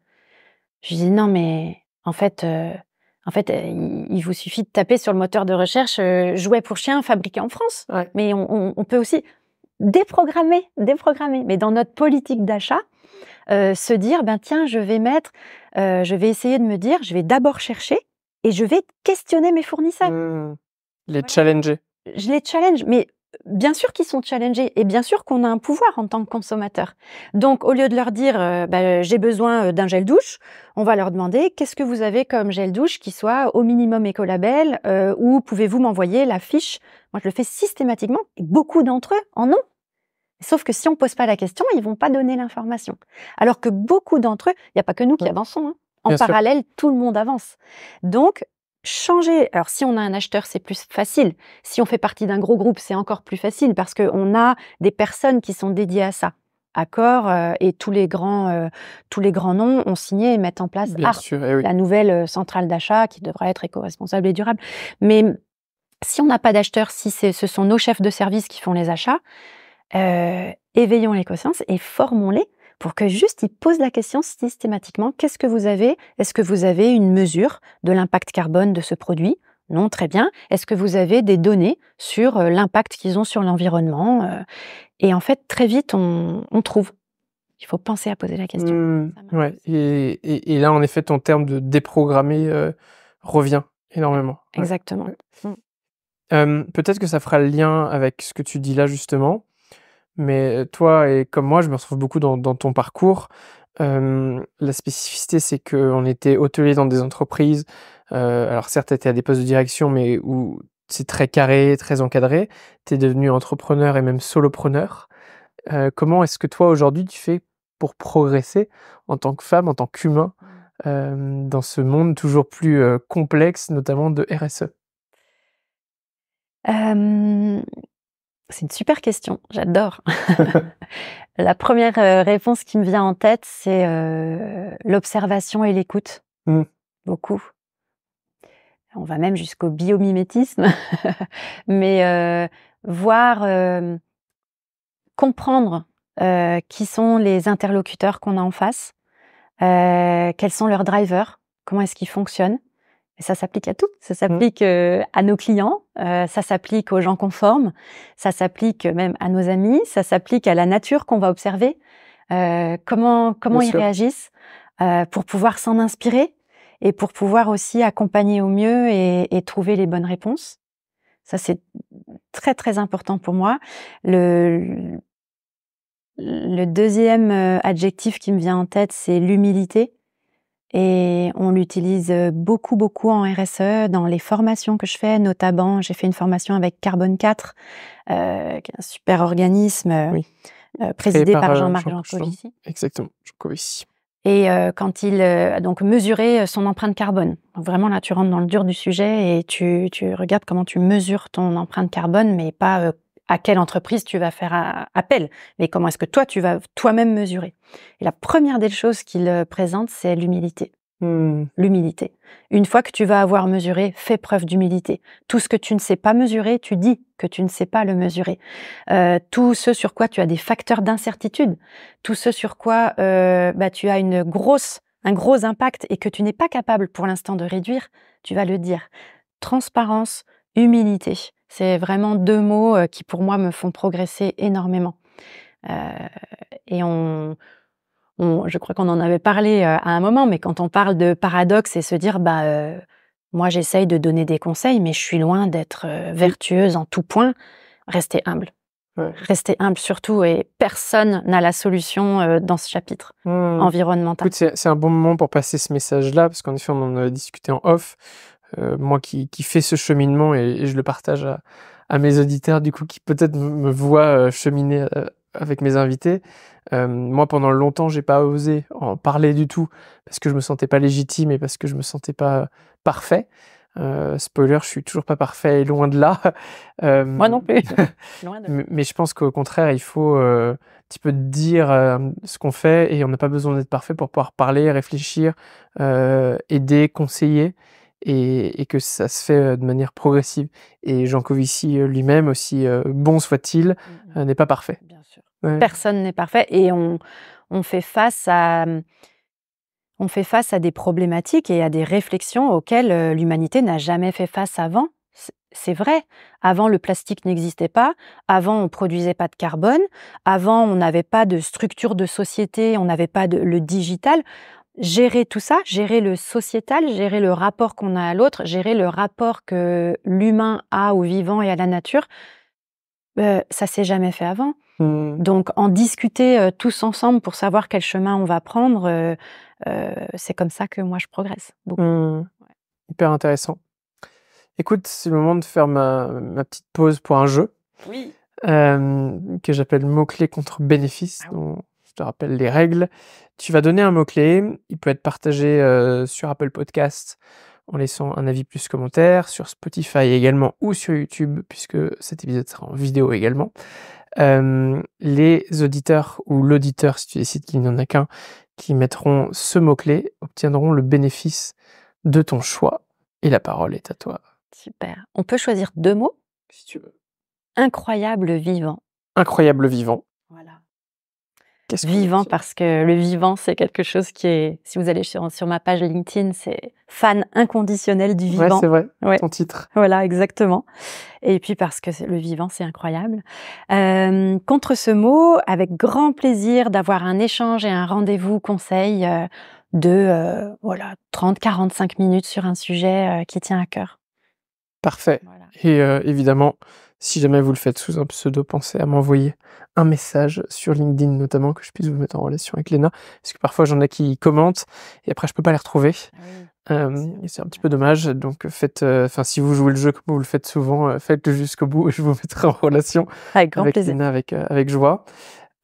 Je lui dis non mais en fait il vous suffit de taper sur le moteur de recherche jouets pour chiens fabriqués en France. Ouais. Mais on peut aussi déprogrammer. Mais dans notre politique d'achat, se dire, tiens, je vais essayer de me dire, je vais d'abord chercher et je vais questionner mes fournisseurs. Les challenger. Je les challenge, mais bien sûr qu'ils sont challengés et bien sûr qu'on a un pouvoir en tant que consommateur. Donc, au lieu de leur dire, j'ai besoin d'un gel douche, on va leur demander, qu'est-ce que vous avez comme gel douche qui soit au minimum écolabel ou pouvez-vous m'envoyer la fiche? Moi, je le fais systématiquement et beaucoup d'entre eux en ont. Sauf que si on pose pas la question, ils vont pas donner l'information. Alors que beaucoup d'entre eux, il n'y a pas que nous qui avançons. Hein. En parallèle, tout le monde avance. Donc, changer. Alors, si on a un acheteur, c'est plus facile. Si on fait partie d'un gros groupe, c'est encore plus facile parce qu'on a des personnes qui sont dédiées à ça. Accor et tous les grands noms ont signé et mettent en place la nouvelle centrale d'achat qui devra être éco-responsable et durable. Mais si on n'a pas d'acheteur, si ce sont nos chefs de service qui font les achats, éveillons les consciences et formons-les pour que juste ils posent la question systématiquement. Qu'est-ce que vous avez? Est-ce que vous avez une mesure de l'impact carbone de ce produit? Non, très bien. Est-ce que vous avez des données sur l'impact qu'ils ont sur l'environnement? Et en fait, très vite, on trouve. Il faut penser à poser la question. Ouais. Et là, en effet, ton terme de déprogrammer revient énormément. Exactement. Ouais. Peut-être que ça fera le lien avec ce que tu dis là, justement. Mais toi et comme moi, je me retrouve beaucoup dans ton parcours. La spécificité, c'est qu'on était hôtelier dans des entreprises. Alors certes, tu étais à des postes de direction, mais où c'est très carré, très encadré. Tu es devenu entrepreneur et même solopreneur. Comment est-ce que toi, aujourd'hui, tu fais pour progresser en tant que femme, en tant qu'humain, dans ce monde toujours plus complexe, notamment de RSE? C'est une super question, j'adore. La première réponse qui me vient en tête, c'est l'observation et l'écoute. Beaucoup. On va même jusqu'au biomimétisme. Mais comprendre qui sont les interlocuteurs qu'on a en face, quels sont leurs drivers, comment est-ce qu'ils fonctionnent. Et ça s'applique à tout. Ça s'applique à nos clients, ça s'applique aux gens qu'on forme, ça s'applique même à nos amis, ça s'applique à la nature qu'on va observer, comment ils réagissent pour pouvoir s'en inspirer et pour pouvoir aussi accompagner au mieux et trouver les bonnes réponses. Ça, c'est très, très important pour moi. Le deuxième adjectif qui me vient en tête, c'est l'humilité. Et on l'utilise beaucoup, beaucoup en RSE, dans les formations que je fais, notamment, j'ai fait une formation avec Carbone 4, qui est un super organisme présidé par Jean-Marc Jancovici. Exactement, Jancovici. Et quand il donc mesurer son empreinte carbone. Donc vraiment là, tu rentres dans le dur du sujet et tu regardes comment tu mesures ton empreinte carbone, mais pas à quelle entreprise tu vas faire appel, mais comment est-ce que toi, tu vas toi-même mesurer. Et la première des choses qu'il présente, c'est l'humilité. L'humilité. Une fois que tu vas avoir mesuré, fais preuve d'humilité. Tout ce que tu ne sais pas mesurer, tu dis que tu ne sais pas le mesurer. Tout ce sur quoi tu as des facteurs d'incertitude, tout ce sur quoi tu as un gros impact et que tu n'es pas capable pour l'instant de réduire, tu vas le dire. Transparence, humilité. C'est vraiment 2 mots qui pour moi me font progresser énormément. Et je crois qu'on en avait parlé à un moment, mais quand on parle de paradoxe et se dire moi j'essaye de donner des conseils, mais je suis loin d'être vertueuse en tout point, restez humble. Ouais. Restez humble surtout, et personne n'a la solution dans ce chapitre environnemental. Écoute, c'est un bon moment pour passer ce message-là, parce qu'en effet, on en a discuté en off. Moi qui fais ce cheminement et je le partage à mes auditeurs, du coup, qui peut-être me voient cheminer avec mes invités. Moi, pendant longtemps, j'ai pas osé en parler du tout, parce que je me sentais pas légitime et parce que je me sentais pas parfait. Spoiler, je suis toujours pas parfait et loin de là. Moi non plus. Loin de là. Mais je pense qu'au contraire, il faut un petit peu dire ce qu'on fait, et on n'a pas besoin d'être parfait pour pouvoir parler, réfléchir, aider, conseiller, et que ça se fait de manière progressive. Et Jean Covici lui-même, aussi bon soit-il, n'est pas parfait. Bien sûr. Ouais. Personne n'est parfait, et on fait face à des problématiques et à des réflexions auxquelles l'humanité n'a jamais fait face avant. C'est vrai. Avant, le plastique n'existait pas. Avant, on produisait pas de carbone. Avant, on n'avait pas de structure de société. On n'avait pas le digital. Gérer tout ça, gérer le sociétal, gérer le rapport qu'on a à l'autre, gérer le rapport que l'humain a au vivant et à la nature, ça s'est jamais fait avant. Donc, en discuter tous ensemble pour savoir quel chemin on va prendre, c'est comme ça que moi je progresse beaucoup. Ouais. Hyper intéressant. Écoute, c'est le moment de faire ma petite pause pour un jeu. Oui. Que j'appelle mots-clés contre bénéfices. Ah oui. Donc, je te rappelle les règles. Tu vas donner un mot-clé. Il peut être partagé sur Apple Podcasts en laissant un avis plus commentaire, sur Spotify également, ou sur YouTube, puisque cet épisode sera en vidéo également. Les auditeurs ou l'auditeur, si tu décides qu'il n'y en a qu'un, qui mettront ce mot-clé obtiendront le bénéfice de ton choix. Et la parole est à toi. Super. On peut choisir 2 mots? Si tu veux. Incroyable vivant. Incroyable vivant. Voilà. Qu'est-ce Vivant, parce que le vivant, c'est quelque chose qui est, si vous allez sur ma page LinkedIn, c'est fan inconditionnel du vivant. Ouais, c'est vrai, Ouais. ton titre. Voilà, exactement. Et puis parce que le vivant, c'est incroyable. Contre ce mot, avec grand plaisir d'avoir un échange et un rendez-vous conseil de 30-45 minutes sur un sujet qui tient à cœur. Parfait. Voilà. Et évidemment, si jamais vous le faites sous un pseudo, pensez à m'envoyer un message sur LinkedIn notamment, que je puisse vous mettre en relation avec Léna, parce que parfois j'en ai qui commentent et après je peux pas les retrouver. Et c'est un petit peu dommage. Donc faites, si vous jouez le jeu comme vous le faites souvent, faites-le jusqu'au bout et je vous mettrai en relation Avec grand plaisir. Léna avec joie.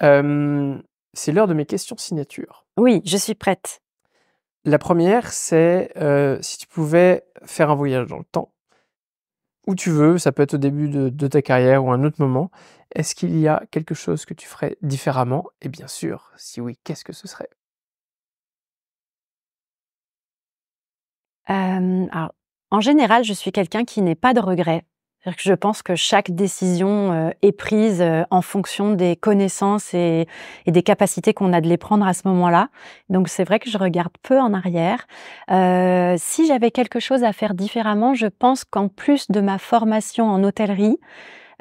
C'est l'heure de mes questions signatures. Oui, je suis prête. La première, c'est si tu pouvais faire un voyage dans le temps, où tu veux, ça peut être au début de ta carrière ou à un autre moment, est-ce qu'il y a quelque chose que tu ferais différemment? Et bien sûr, si oui, qu'est-ce que ce serait? Alors, en général, je suis quelqu'un qui n'est pas de regrets. C'est-à-dire que je pense que chaque décision est prise en fonction des connaissances et des capacités qu'on a de les prendre à ce moment-là. Donc c'est vrai que je regarde peu en arrière. Si j'avais quelque chose à faire différemment, je pense qu'en plus de ma formation en hôtellerie,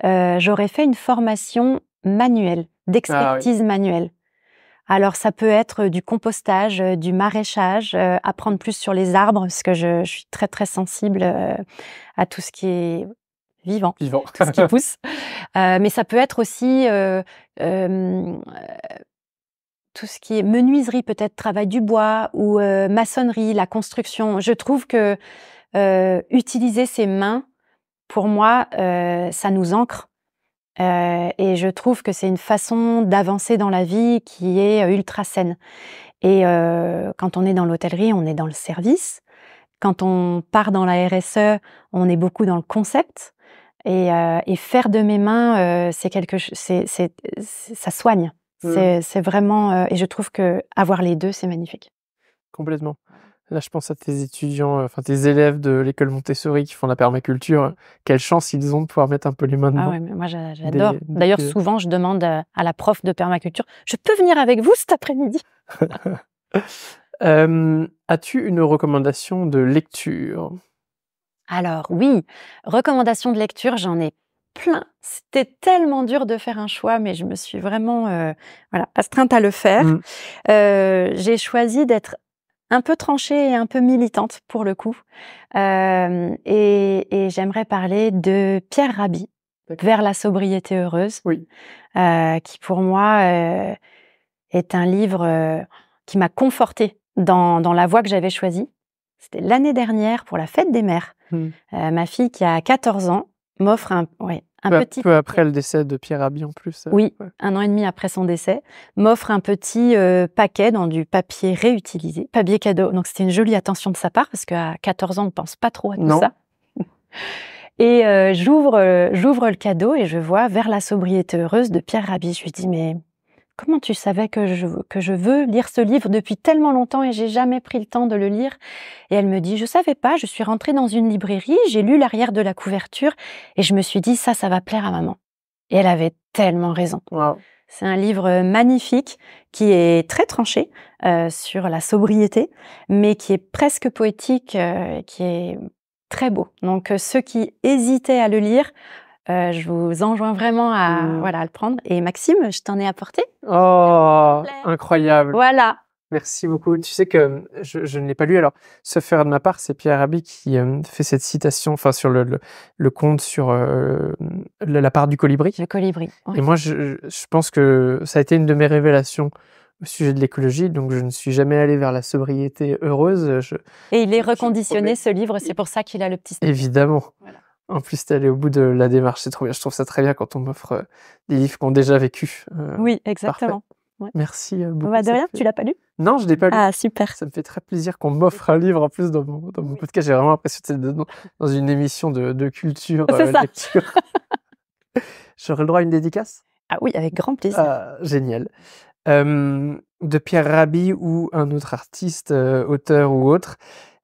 j'aurais fait une formation manuelle, d'expertise manuelle. Alors ça peut être du compostage, du maraîchage, apprendre plus sur les arbres, parce que je suis très, très sensible à tout ce qui est vivant. Tout ce qui pousse. Mais ça peut être aussi tout ce qui est menuiserie, peut-être travail du bois, ou maçonnerie, la construction. Je trouve que utiliser ses mains, pour moi, ça nous ancre. Et je trouve que c'est une façon d'avancer dans la vie qui est ultra saine. Et quand on est dans l'hôtellerie, on est dans le service. Quand on part dans la RSE, on est beaucoup dans le concept. Et faire de mes mains, c'est ça soigne. C'est vraiment, et je trouve que avoir les deux, c'est magnifique. Complètement. Là, je pense à tes étudiants, enfin tes élèves de l'école Montessori qui font la permaculture. Quelle chance ils ont de pouvoir mettre un peu les mains dedans. Ah ouais, mais moi j'adore. D'ailleurs, souvent, je demande à la prof de permaculture, je peux venir avec vous cet après-midi? As-tu une recommandation de lecture? Alors oui, recommandation de lecture, j'en ai plein. C'était tellement dur de faire un choix, mais je me suis vraiment astreinte à le faire. J'ai choisi d'être un peu tranchée et un peu militante pour le coup. Et j'aimerais parler de Pierre Rabhi, Vers la sobriété heureuse, qui pour moi est un livre qui m'a confortée dans la voie que j'avais choisie. C'était l'année dernière pour la fête des mères. Ma fille qui a 14 ans m'offre un petit... Peu après le décès de Pierre Rabhi en plus. Oui, 1 an et demi après son décès, m'offre un petit paquet dans du papier réutilisé, papier cadeau. Donc c'était une jolie attention de sa part parce qu'à 14 ans, on ne pense pas trop à tout ça. Et j'ouvre le cadeau et je vois Vers la sobriété heureuse de Pierre Rabhi. Je lui dis, mais comment tu savais que je veux lire ce livre depuis tellement longtemps et j'ai jamais pris le temps de le lire? Et elle me dit, je savais pas, je suis rentrée dans une librairie, j'ai lu l'arrière de la couverture et je me suis dit, ça va plaire à maman. Et elle avait tellement raison. Wow. C'est un livre magnifique qui est très tranché sur la sobriété, mais qui est presque poétique, qui est très beau. Donc ceux qui hésitaient à le lire, je vous enjoins vraiment à le prendre. Et Maxime, je t'en ai apporté. Oh, incroyable. Voilà. Merci beaucoup. Tu sais que je ne l'ai pas lu. Alors, sauf faire de ma part, c'est Pierre Rabhi qui fait cette citation, enfin sur le conte sur la part du colibri. Le colibri. Ouais. Et moi, je pense que ça a été une de mes révélations au sujet de l'écologie. Donc, je ne suis jamais allé vers la sobriété heureuse. Et il est reconditionné, ce livre. C'est pour ça qu'il a le petit sticker. Évidemment. Voilà. En plus, t'es allé au bout de la démarche, c'est trop bien. Je trouve ça très bien quand on m'offre des livres qu'on déjà vécu. Oui, exactement. Ouais. Merci beaucoup. De rien, tu l'as pas lu? Non, je l'ai pas lu. Ah, super. Ça me fait très plaisir qu'on m'offre un livre en plus dans mon podcast. J'ai vraiment l'impression d'être dans une émission de culture, lecture. J'aurais le droit à une dédicace? Ah oui, avec grand plaisir. Ah, génial. De Pierre Rabhi ou un autre artiste, auteur ou autre,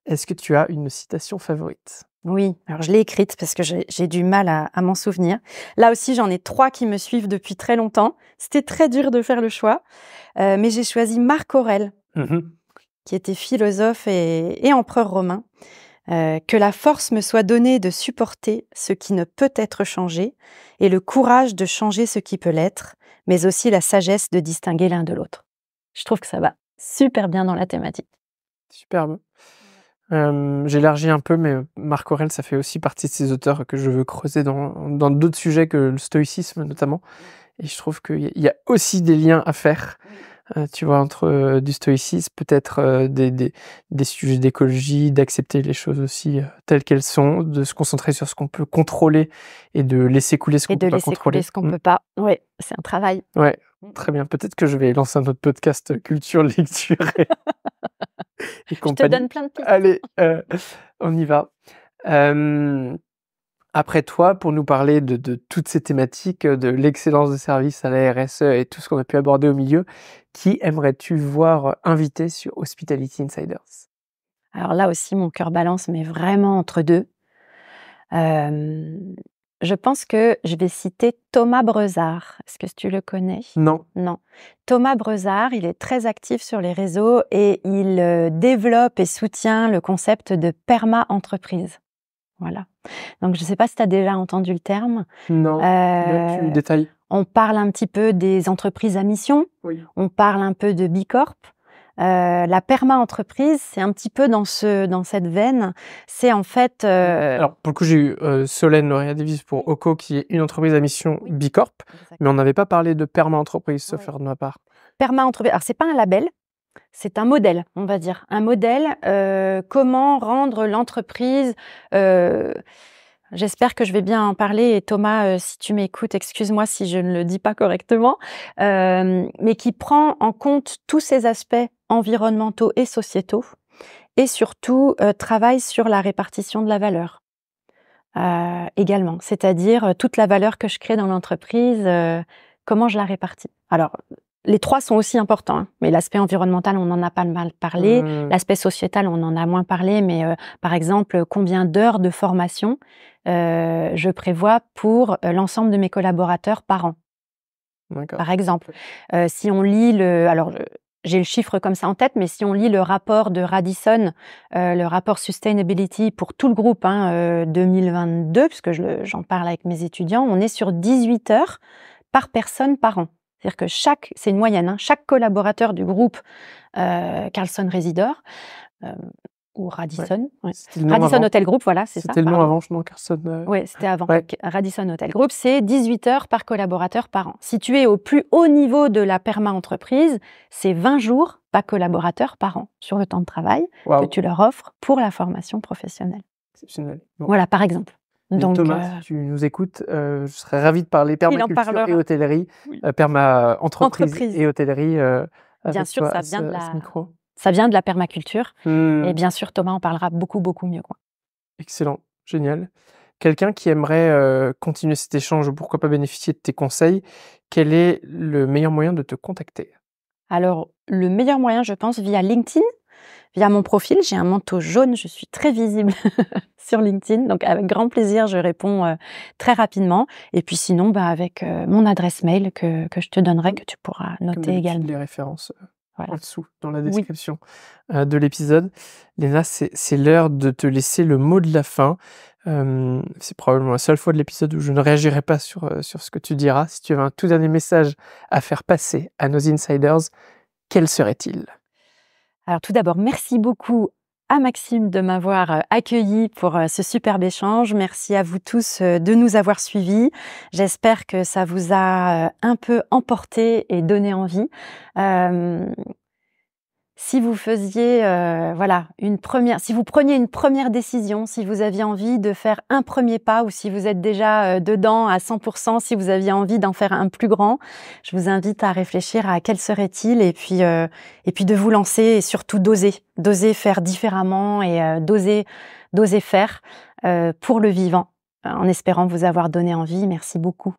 est-ce que tu as une citation favorite? Oui, alors je l'ai écrite parce que j'ai du mal à m'en souvenir. Là aussi, j'en ai 3 qui me suivent depuis très longtemps. C'était très dur de faire le choix, mais j'ai choisi Marc Aurèle, qui était philosophe et empereur romain. Que la force me soit donnée de supporter ce qui ne peut être changé et le courage de changer ce qui peut l'être, mais aussi la sagesse de distinguer l'un de l'autre. Je trouve que ça va super bien dans la thématique. Superbe. J'élargis un peu, mais Marc Aurèle, ça fait aussi partie de ces auteurs que je veux creuser dans d'autres sujets que le stoïcisme notamment. Et je trouve qu'il y a aussi des liens à faire, tu vois, entre du stoïcisme, peut-être des sujets d'écologie, d'accepter les choses aussi telles qu'elles sont, de se concentrer sur ce qu'on peut contrôler et de laisser couler ce qu'on peut pas contrôler. Et de laisser couler ce qu'on peut pas. Oui, c'est un travail. Ouais, très bien. Peut-être que je vais lancer un autre podcast culture, lecture et je te donne plein de pistes. Allez, on y va. Après toi, pour nous parler de toutes ces thématiques, de l'excellence de service à la RSE et tout ce qu'on a pu aborder au milieu, qui aimerais-tu voir invité sur Hospitality Insiders? Alors là aussi, mon cœur balance, mais vraiment entre deux. Je pense que je vais citer Thomas Breuzard. Est-ce que tu le connais? Non. Non. Thomas Breuzard, il est très actif sur les réseaux et il développe et soutient le concept de perma-entreprise. Voilà. Donc, je ne sais pas si tu as déjà entendu le terme. Non, tu détailles. On parle un petit peu des entreprises à mission. Oui. On parle un peu de Bicorp. La perma-entreprise, c'est un petit peu dans cette veine. C'est en fait... Alors, pour le coup, j'ai eu Solène Lauréat-Davis pour OCO, qui est une entreprise à mission Bicorp, mais on n'avait pas parlé de perma-entreprise, sauf faire de ma part. Perma-entreprise, alors c'est pas un label, c'est un modèle, on va dire. Un modèle, comment rendre l'entreprise J'espère que je vais bien en parler et Thomas, si tu m'écoutes, excuse-moi si je ne le dis pas correctement, mais qui prend en compte tous ces aspects environnementaux et sociétaux et surtout, travaille sur la répartition de la valeur, également. C'est-à-dire, toute la valeur que je crée dans l'entreprise, comment je la répartis. Alors, les 3 sont aussi importants, hein, mais l'aspect environnemental, on en a pas mal parlé. L'aspect sociétal, on en a moins parlé, mais par exemple, combien d'heures de formation, je prévois pour, l'ensemble de mes collaborateurs par an? D'accord. Par exemple. Si on lit j'ai le chiffre comme ça en tête, mais si on lit le rapport de Radisson, le rapport Sustainability pour tout le groupe, hein, 2022, puisque j'en parle avec mes étudiants, on est sur 18 heures par personne par an. C'est-à-dire que c'est une moyenne, hein, chaque collaborateur du groupe Carlson Residor ou Radisson, Ouais. ouais. Radisson Hotel Group, voilà, c'est ça. C'était le nom avant, non, Carlson. Oui, c'était avant. Ouais. Radisson Hotel Group, c'est 18 heures par collaborateur par an. Si tu es au plus haut niveau de la perma-entreprise, c'est 20 jours par collaborateur par an sur le temps de travail que tu leur offres pour la formation professionnelle. Exceptionnel. Bon. Voilà, par exemple. Donc, Thomas, si tu nous écoutes, je serais ravi de parler permaculture et hôtellerie, oui. Perma-entreprise et hôtellerie. Bien sûr, ça vient de la... Ça vient de la permaculture. Et bien sûr, Thomas en parlera beaucoup, beaucoup mieux que moi. Excellent, génial. Quelqu'un qui aimerait continuer cet échange ou pourquoi pas bénéficier de tes conseils, quel est le meilleur moyen de te contacter? Alors, le meilleur moyen, je pense, via LinkedIn, via mon profil. J'ai un manteau jaune, je suis très visible sur LinkedIn. Donc, avec grand plaisir, je réponds très rapidement. Et puis sinon, avec mon adresse mail que je te donnerai, que tu pourras noter également. Les références. Voilà. En dessous, dans la description de l'épisode. Léna, c'est l'heure de te laisser le mot de la fin. C'est probablement la seule fois de l'épisode où je ne réagirai pas sur ce que tu diras. Si tu avais un tout dernier message à faire passer à nos insiders, quel serait-il? Alors tout d'abord, merci beaucoup à Maxime de m'avoir accueilli pour ce superbe échange. Merci à vous tous de nous avoir suivis. J'espère que ça vous a un peu emporté et donné envie. Si vous faisiez, si vous preniez une première décision, si vous aviez envie de faire un premier pas ou si vous êtes déjà dedans à 100%, si vous aviez envie d'en faire un plus grand, je vous invite à réfléchir à quel serait-il et puis de vous lancer et surtout d'oser faire différemment et d'oser faire pour le vivant, en espérant vous avoir donné envie. Merci beaucoup.